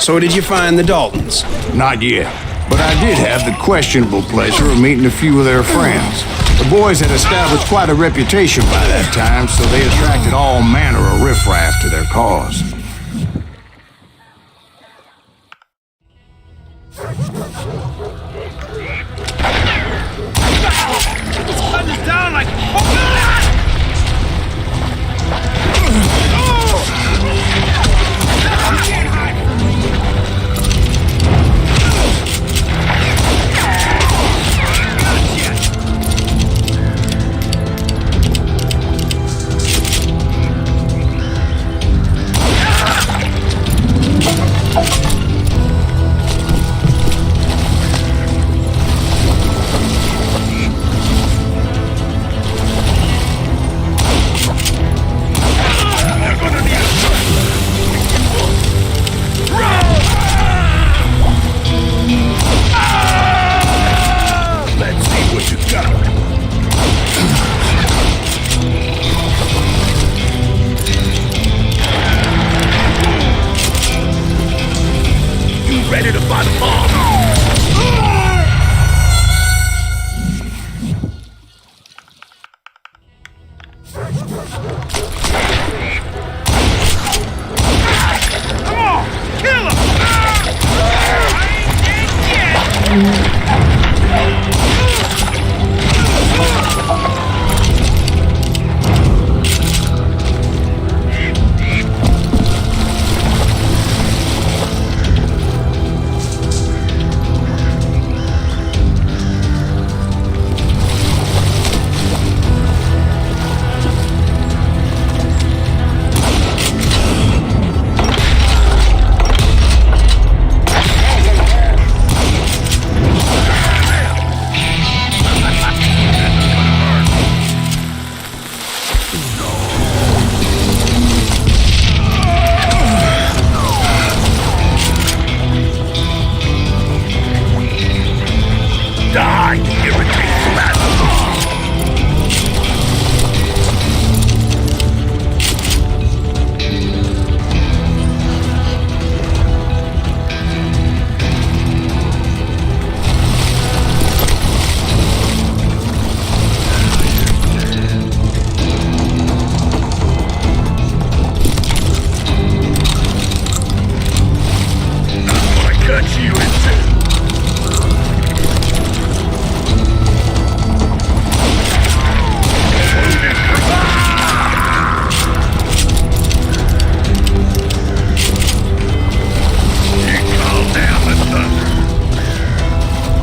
So did you find the Daltons? Not yet, but I did have the questionable pleasure of meeting a few of their friends. The boys had established quite a reputation by that time, so they attracted all manner of riffraff to their cause.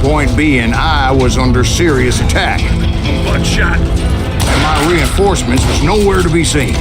Point being, I was under serious attack. One shot. And my reinforcements was nowhere to be seen.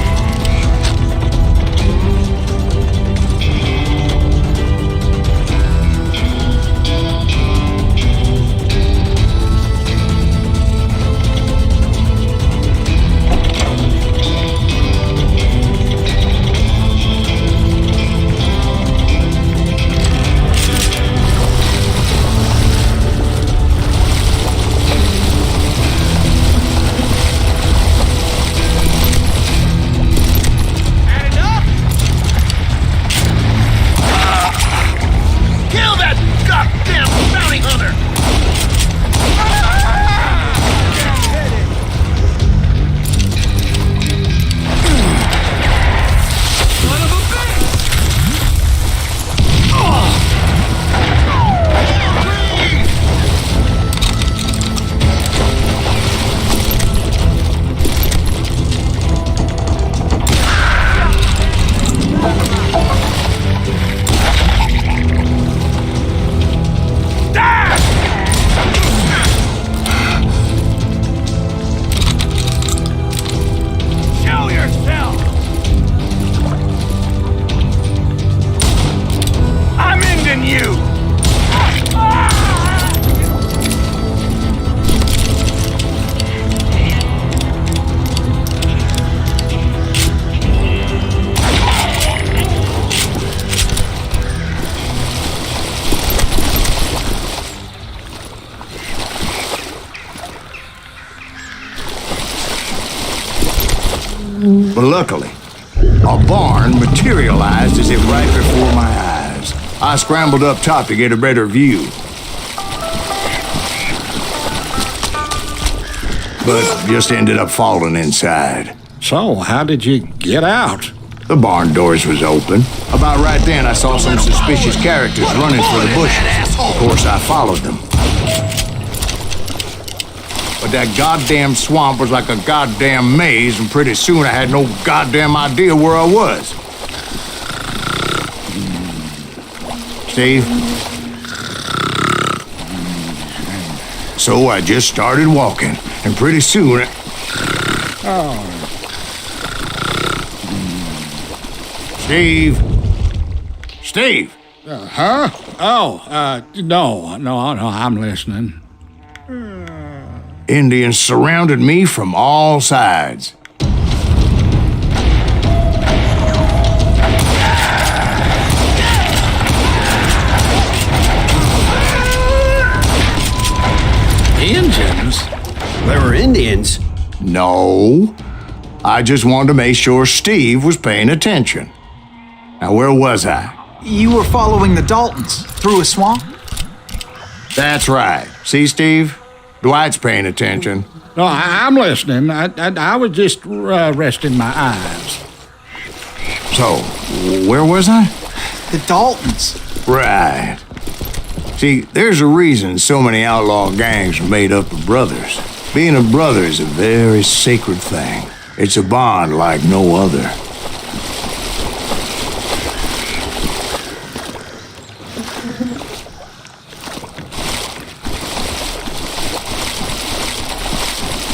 But luckily, a barn materialized as if right before my eyes. I scrambled up top to get a better view. But just ended up falling inside. So, how did you get out? The barn doors was open. About right then, I saw some suspicious characters running for the bushes. Of course, I followed them. But that goddamn swamp was like a goddamn maze, and pretty soon I had no goddamn idea where I was. Steve? So I just started walking, and pretty soon... Steve? Steve? Huh? Oh, no, I'm listening. Indians surrounded me from all sides. Indians? There were Indians? No. I just wanted to make sure Steve was paying attention. Now, where was I? You were following the Daltons through a swamp? That's right. See, Steve? Dwight's paying attention. No, I'm listening. I was just resting my eyes. So, where was I? The Daltons. Right. See, there's a reason so many outlaw gangs are made up of brothers. Being a brother is a very sacred thing. It's a bond like no other.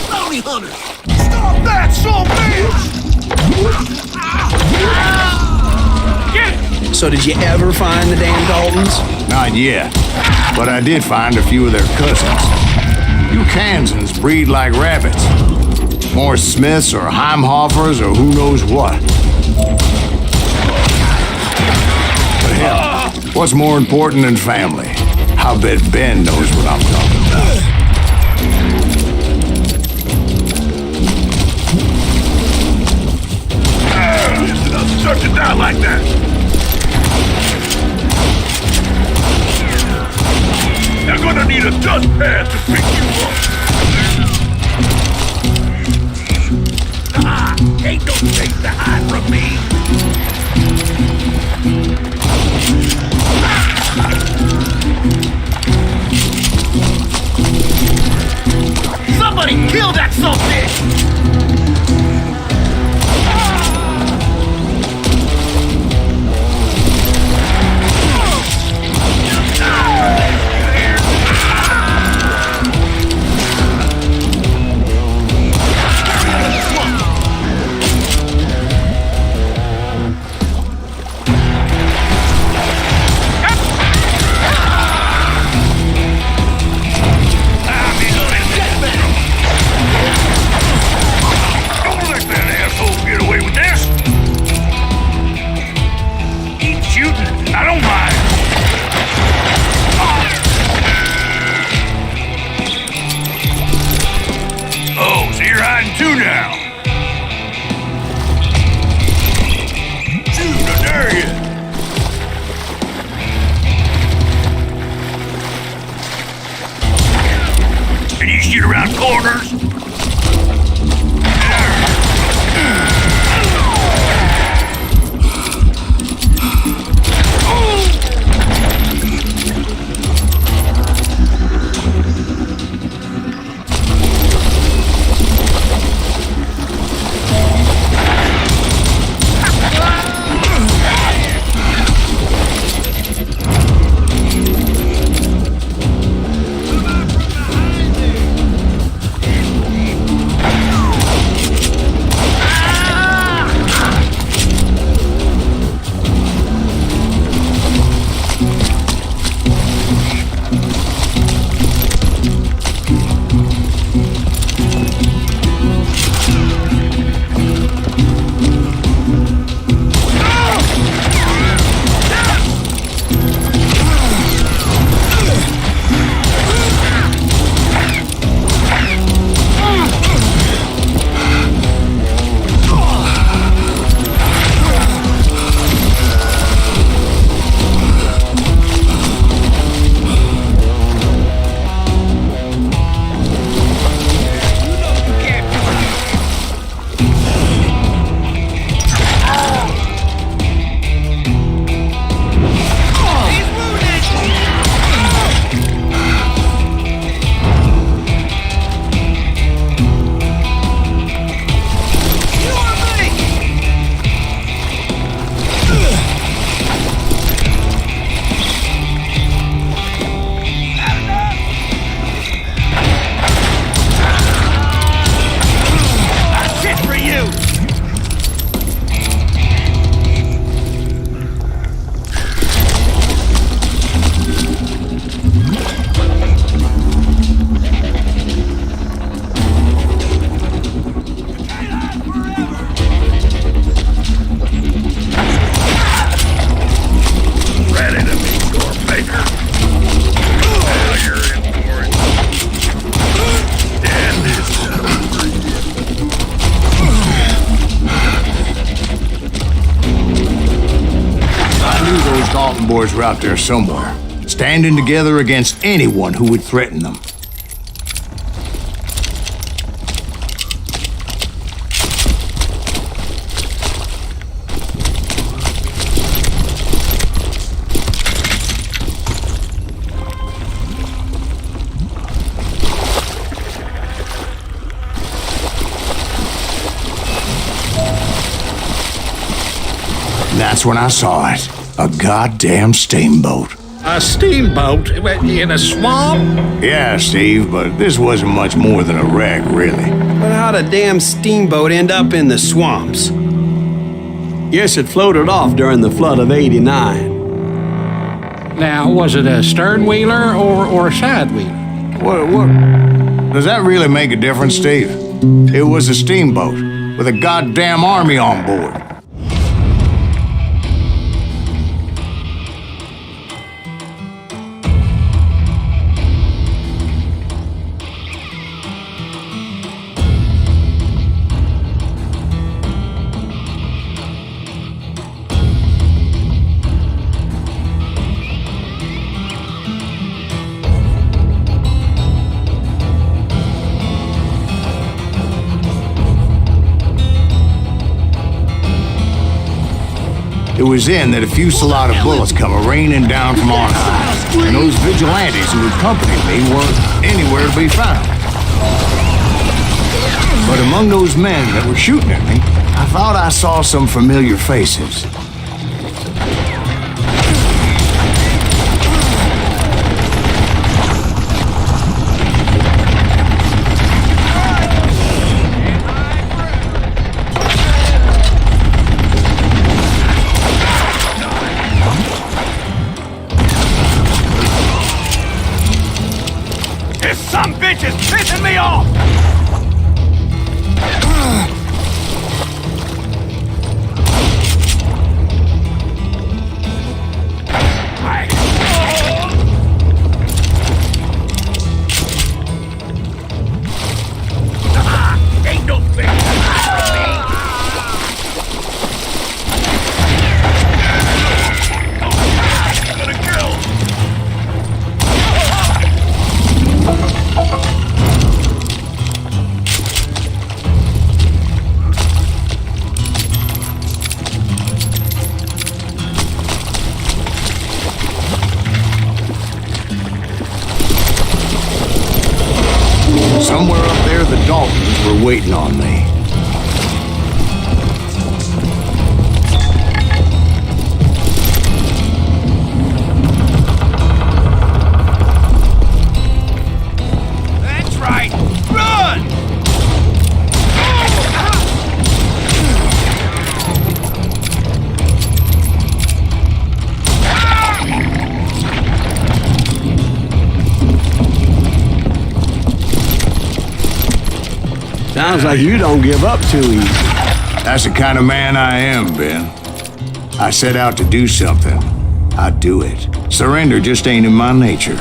Bounty hunters! Stop that, son bitch! So did you ever find the damn Daltons? Not yet, but I did find a few of their cousins. You Kansans breed like rabbits. More Smiths or Heimhoffers or who knows what. But hell, what's more important than family? I'll bet Ben knows what I'm talking about. Listen up, shut you down like that! You're gonna need a dustpan to pick you up. Ain't no place to hide from me. Somebody kill that son of a bitch! boys were out there somewhere, standing together against anyone who would threaten them. That's when I saw it. A goddamn steamboat. A steamboat in a swamp? Yeah, Steve, but this wasn't much more than a wreck, really. But how'd a damn steamboat end up in the swamps? Guess it floated off during the flood of '89. Now, was it a stern wheeler or a side wheeler? What? Does that really make a difference, Steve? It was a steamboat with a goddamn army on board. It was then that a fusillade of bullets come raining down from on high, and those vigilantes who accompanied me weren't anywhere to be found. But among those men that were shooting at me, I thought I saw some familiar faces. Some bitch is pissing me off! Ain't no thing. Somewhere up there, the Daltons were waiting on me. That's right! Run! Sounds like you don't give up too easy. That's the kind of man I am, Ben. I set out to do something. I do it. Surrender just ain't in my nature.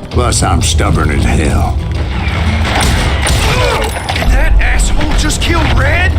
Plus, I'm stubborn as hell. Did that asshole just kill Red?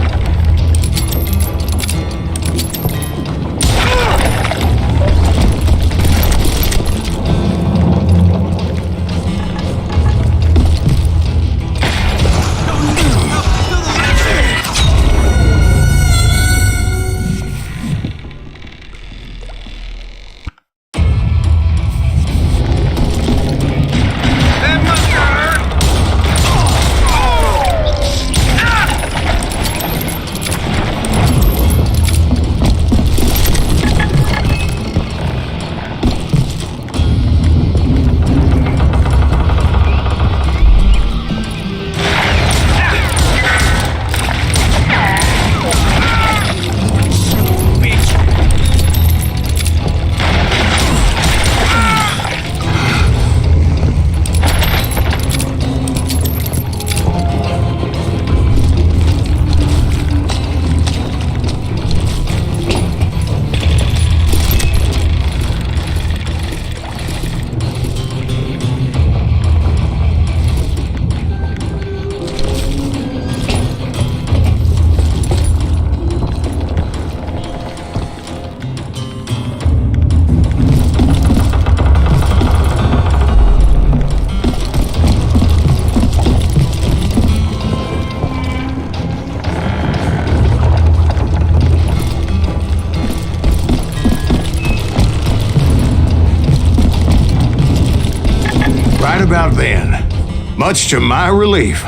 Right about then, much to my relief,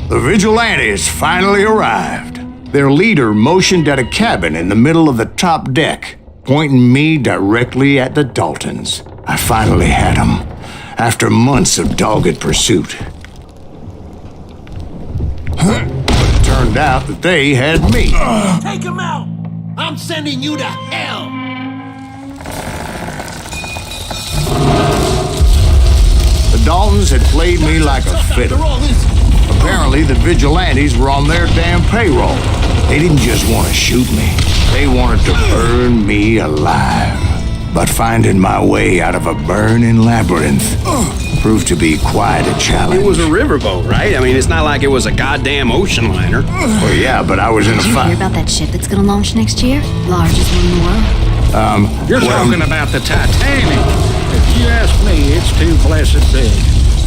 the vigilantes finally arrived. Their leader motioned at a cabin in the middle of the top deck, pointing me directly at the Daltons. I finally had them, after months of dogged pursuit. But it turned out that they had me. Take him out! I'm sending you to hell! The Daltons had played me like a fiddle. Apparently, the vigilantes were on their damn payroll. They didn't just want to shoot me. They wanted to burn me alive. But finding my way out of a burning labyrinth proved to be quite a challenge. It was a riverboat, right? I mean, it's not like it was a goddamn ocean liner. Well, yeah, but I was in a Did you fight. hear about that ship that's gonna launch next year? Largest one in the world. You're talking about the Titanic. If you ask me, it's too blessed big.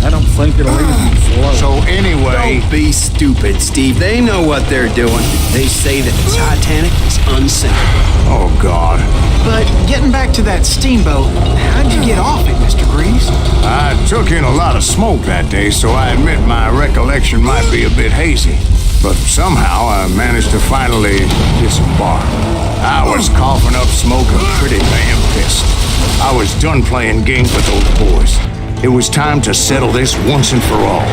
I don't think it'll even float. So anyway... Don't be stupid, Steve. They know what they're doing. They say that the Titanic is unsinkable. Oh, God. But getting back to that steamboat, how'd you get off it, Mr. Greaves? I took in a lot of smoke that day, so I admit my recollection might be a bit hazy. But somehow I managed to finally disembark. I was coughing up smoke and pretty damn pissed. I was done playing games with those boys. It was time to settle this once and for all.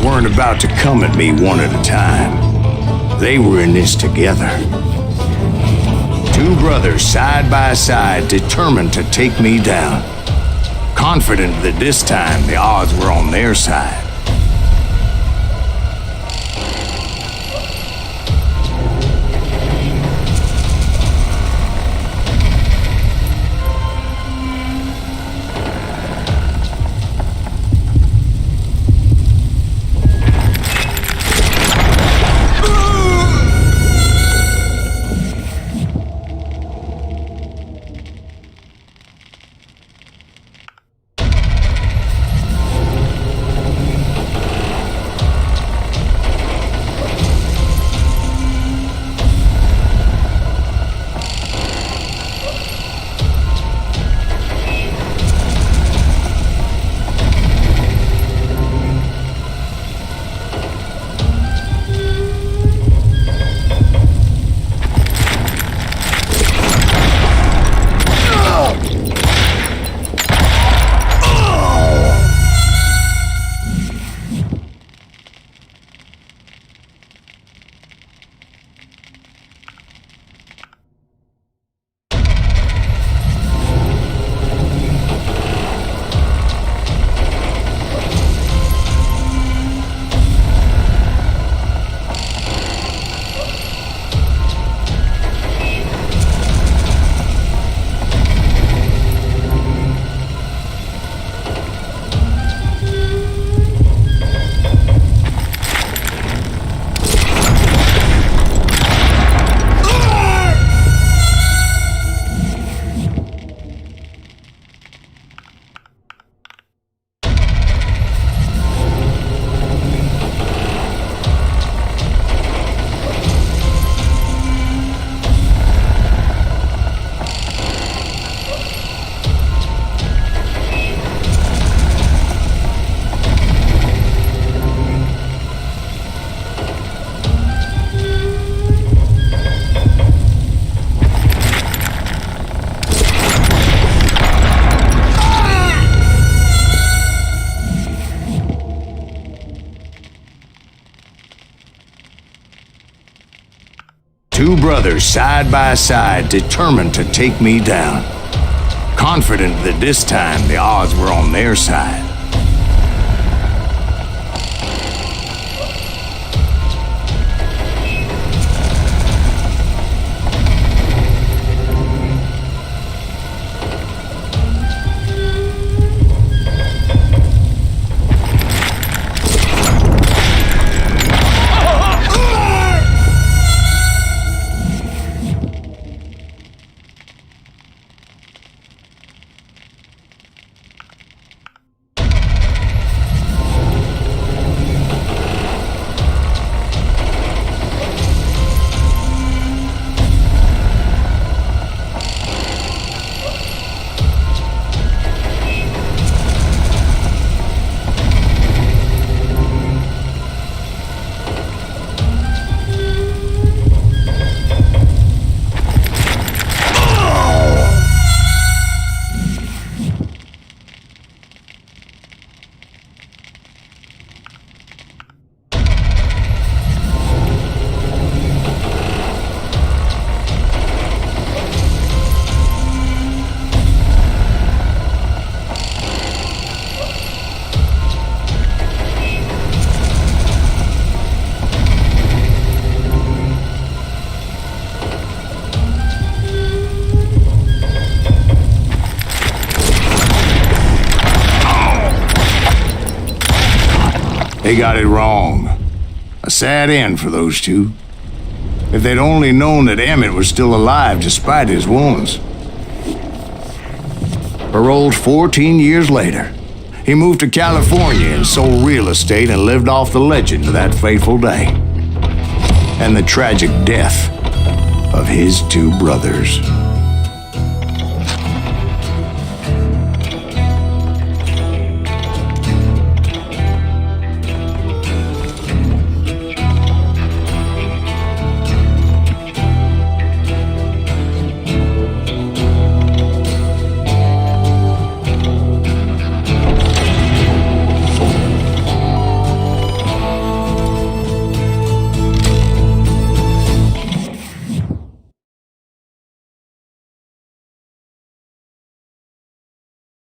Weren't about to come at me one at a time. They were in this together. Two brothers side by side, determined to take me down. Confident that this time the odds were on their side. Two brothers side by side, determined to take me down. Confident that this time the odds were on their side. They got it wrong. A sad end for those two. If they'd only known that Emmett was still alive despite his wounds. Paroled 14 years later, he moved to California and sold real estate and lived off the legend of that fateful day. And the tragic death of his two brothers.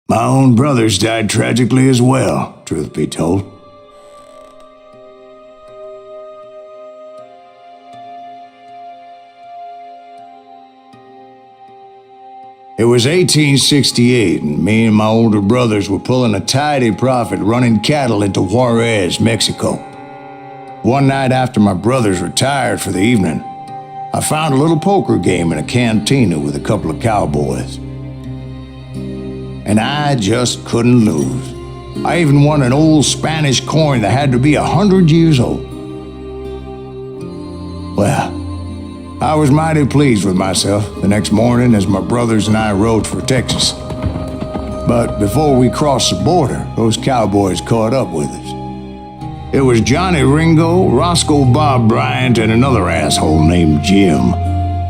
My own brothers died tragically as well, truth be told. It was 1868, and me and my older brothers were pulling a tidy profit running cattle into Juarez, Mexico. One night after my brothers retired for the evening, I found a little poker game in a cantina with a couple of cowboys. And I just couldn't lose. I even won an old Spanish coin that had to be 100 years old. Well, I was mighty pleased with myself the next morning as my brothers and I rode for Texas. But before we crossed the border, those cowboys caught up with us. It was Johnny Ringo, Roscoe Bob Bryant, and another asshole named Jim.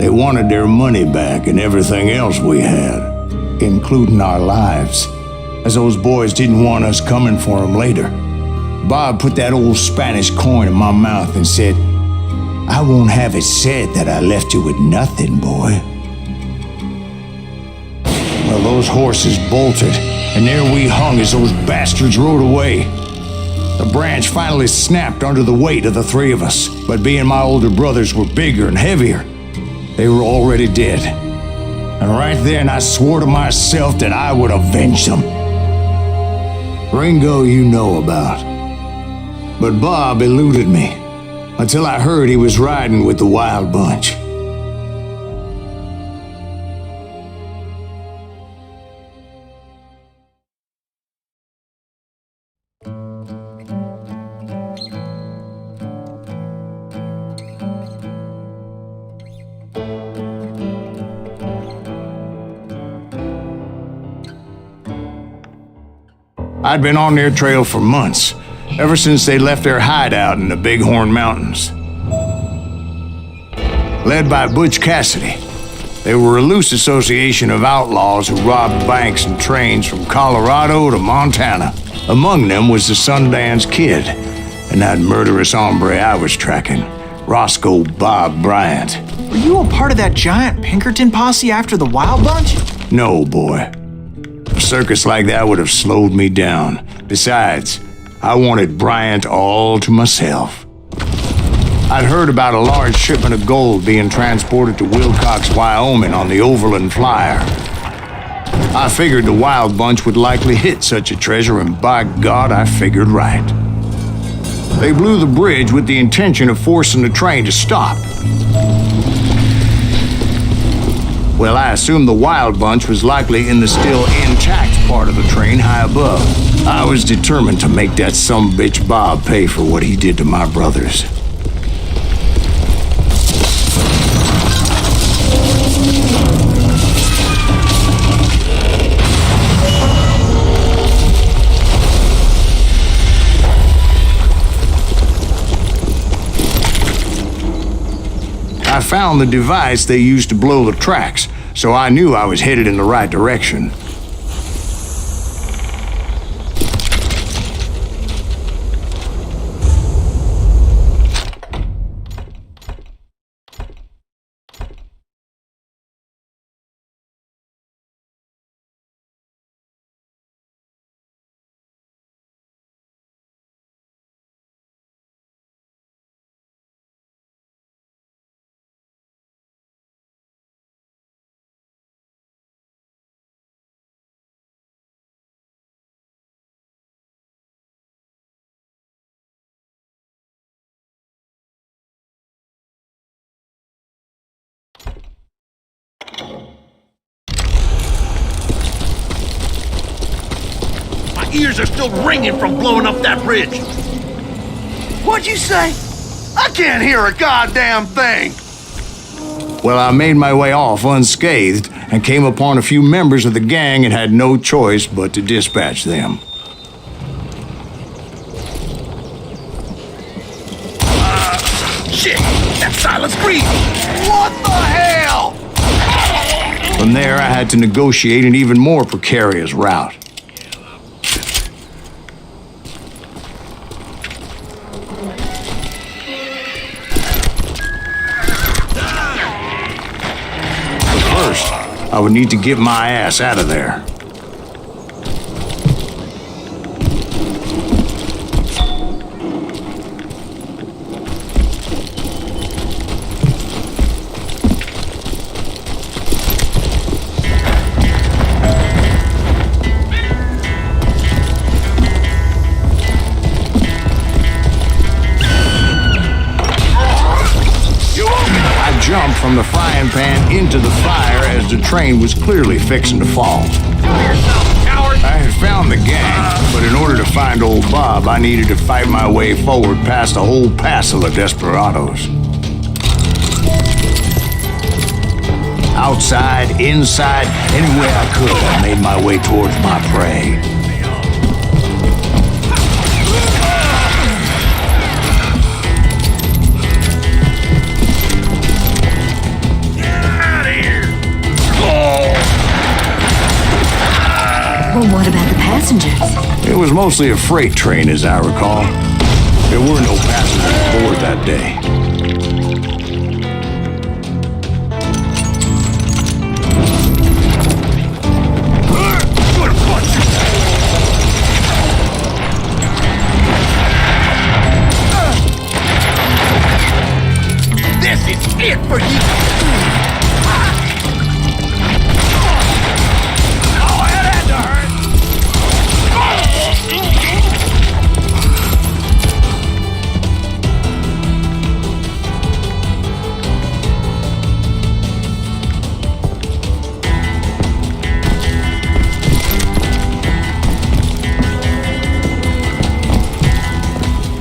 They wanted their money back and everything else we had, including our lives, as those boys didn't want us coming for them later. Bob put that old Spanish coin in my mouth and said, "I won't have it said that I left you with nothing, boy." Well, those horses bolted, and there we hung as those bastards rode away. The branch finally snapped under the weight of the three of us, but being my older brothers were bigger and heavier, they were already dead. And right then I swore to myself that I would avenge them. Ringo you know about. But Bob eluded me until I heard he was riding with the Wild Bunch. I'd been on their trail for months, ever since they left their hideout in the Bighorn Mountains. Led by Butch Cassidy, they were a loose association of outlaws who robbed banks and trains from Colorado to Montana. Among them was the Sundance Kid, and that murderous hombre I was tracking, Roscoe Bob Bryant. Were you a part of that giant Pinkerton posse after the Wild Bunch? No, boy. A circus like that would have slowed me down. Besides, I wanted Bryant all to myself. I'd heard about a large shipment of gold being transported to Wilcox, Wyoming on the Overland Flyer. I figured the Wild Bunch would likely hit such a treasure, and by God, I figured right. They blew the bridge with the intention of forcing the train to stop. Well, I assumed the Wild Bunch was likely in the still intact part of the train high above. I was determined to make that sumbitch Bob pay for what he did to my brothers. I found the device they used to blow the tracks, so I knew I was headed in the right direction. Ears are still ringing from blowing up that bridge. What'd you say? I can't hear a goddamn thing. Well, I made my way off unscathed and came upon a few members of the gang and had no choice but to dispatch them. Shit! That silence breathe! What the hell? From there, I had to negotiate an even more precarious route. I would need to get my ass out of there. Jumped from the frying pan into the fire as the train was clearly fixing to fall. I had found the gang, but in order to find old Bob, I needed to fight my way forward past a whole passel of desperados. Outside, inside, anywhere I could, I made my way towards my prey. Well, what about the passengers? It was mostly a freight train, as I recall. There were no passengers aboard that day. This is it for you!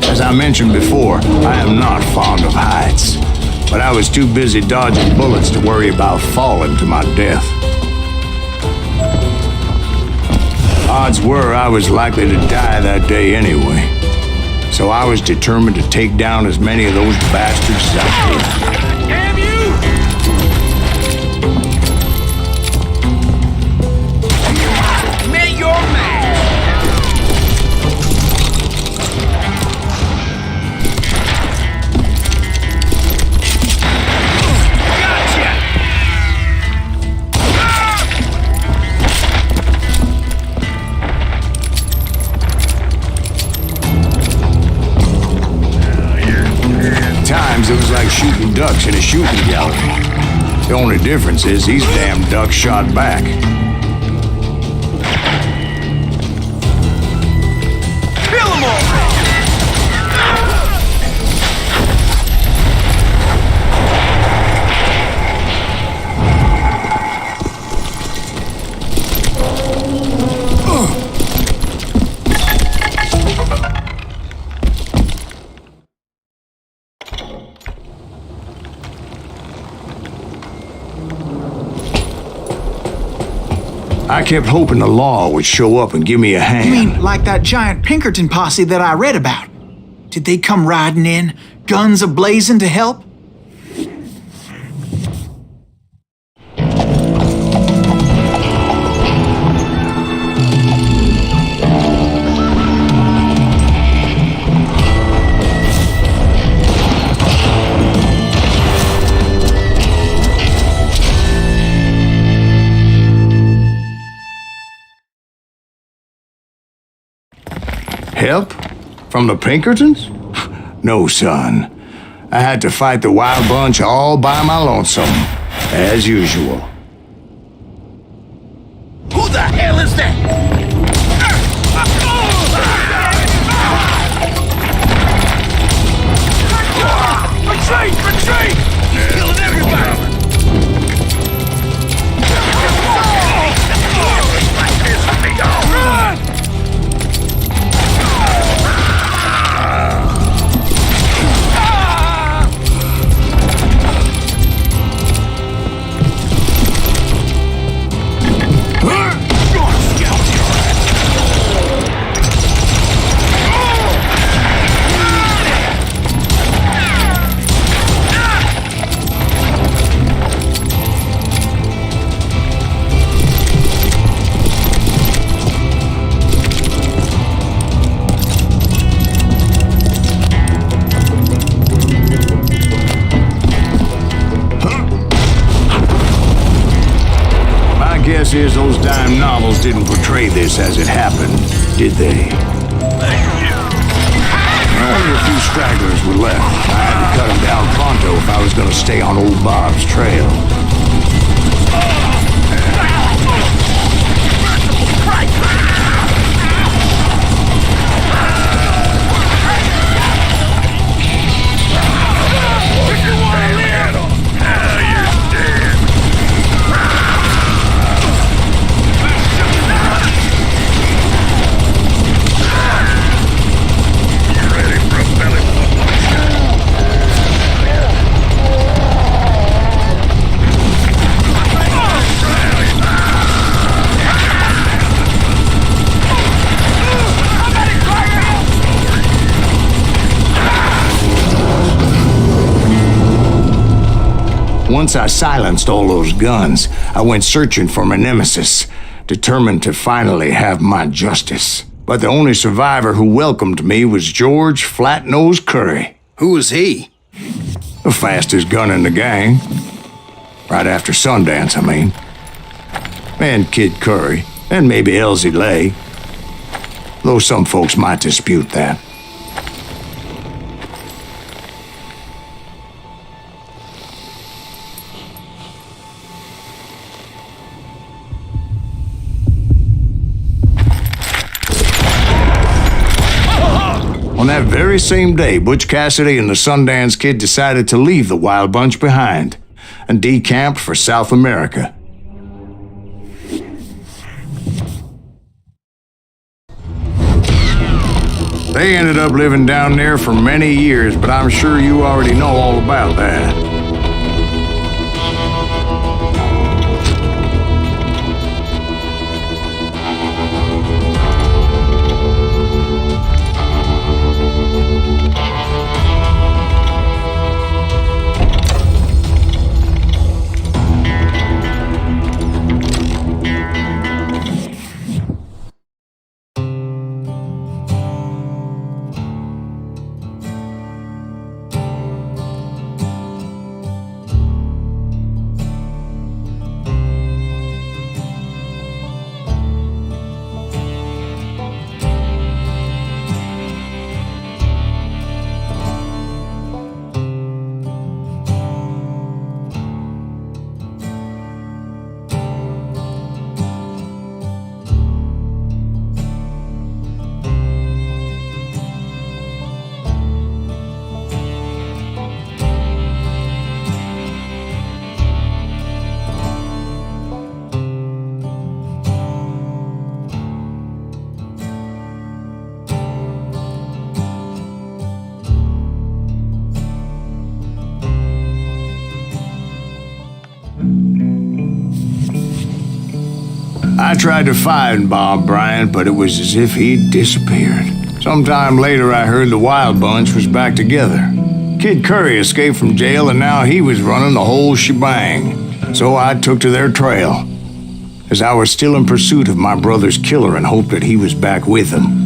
As I mentioned before, I am not fond of heights, but I was too busy dodging bullets to worry about falling to my death. Odds were I was likely to die that day anyway, so I was determined to take down as many of those bastards as I could. Damn you! May your man! ducks in a shooting gallery. The only difference is these damn ducks shot back. Kill them all! I kept hoping the law would show up and give me a hand. You mean like that giant Pinkerton posse that I read about? Did they come riding in, guns a-blazing to help? Help? From the Pinkertons? No, son. I had to fight the wild bunch all by my lonesome, as usual. Who the hell is that? Retreat! Retreat! He's killing everybody! Run! Guess is those dime novels didn't portray this as it happened, did they? Only a few stragglers were left. I had to cut them down pronto if I was going to stay on old Bob's trail. Once I silenced all those guns, I went searching for my nemesis, determined to finally have my justice. But the only survivor who welcomed me was George Flat-Nose Curry. Who was he? The fastest gun in the gang. Right after Sundance, I mean. And Kid Curry, and maybe Elsie Lay. Though some folks might dispute that. On that very same day, Butch Cassidy and the Sundance Kid decided to leave the Wild Bunch behind and decamped for South America. They ended up living down there for many years, but I'm sure you already know all about that. I tried to find Bob Bryant, but it was as if he'd disappeared. Sometime later, I heard the Wild Bunch was back together. Kid Curry escaped from jail, and now he was running the whole shebang. So I took to their trail, as I was still in pursuit of my brother's killer and hoped that he was back with them.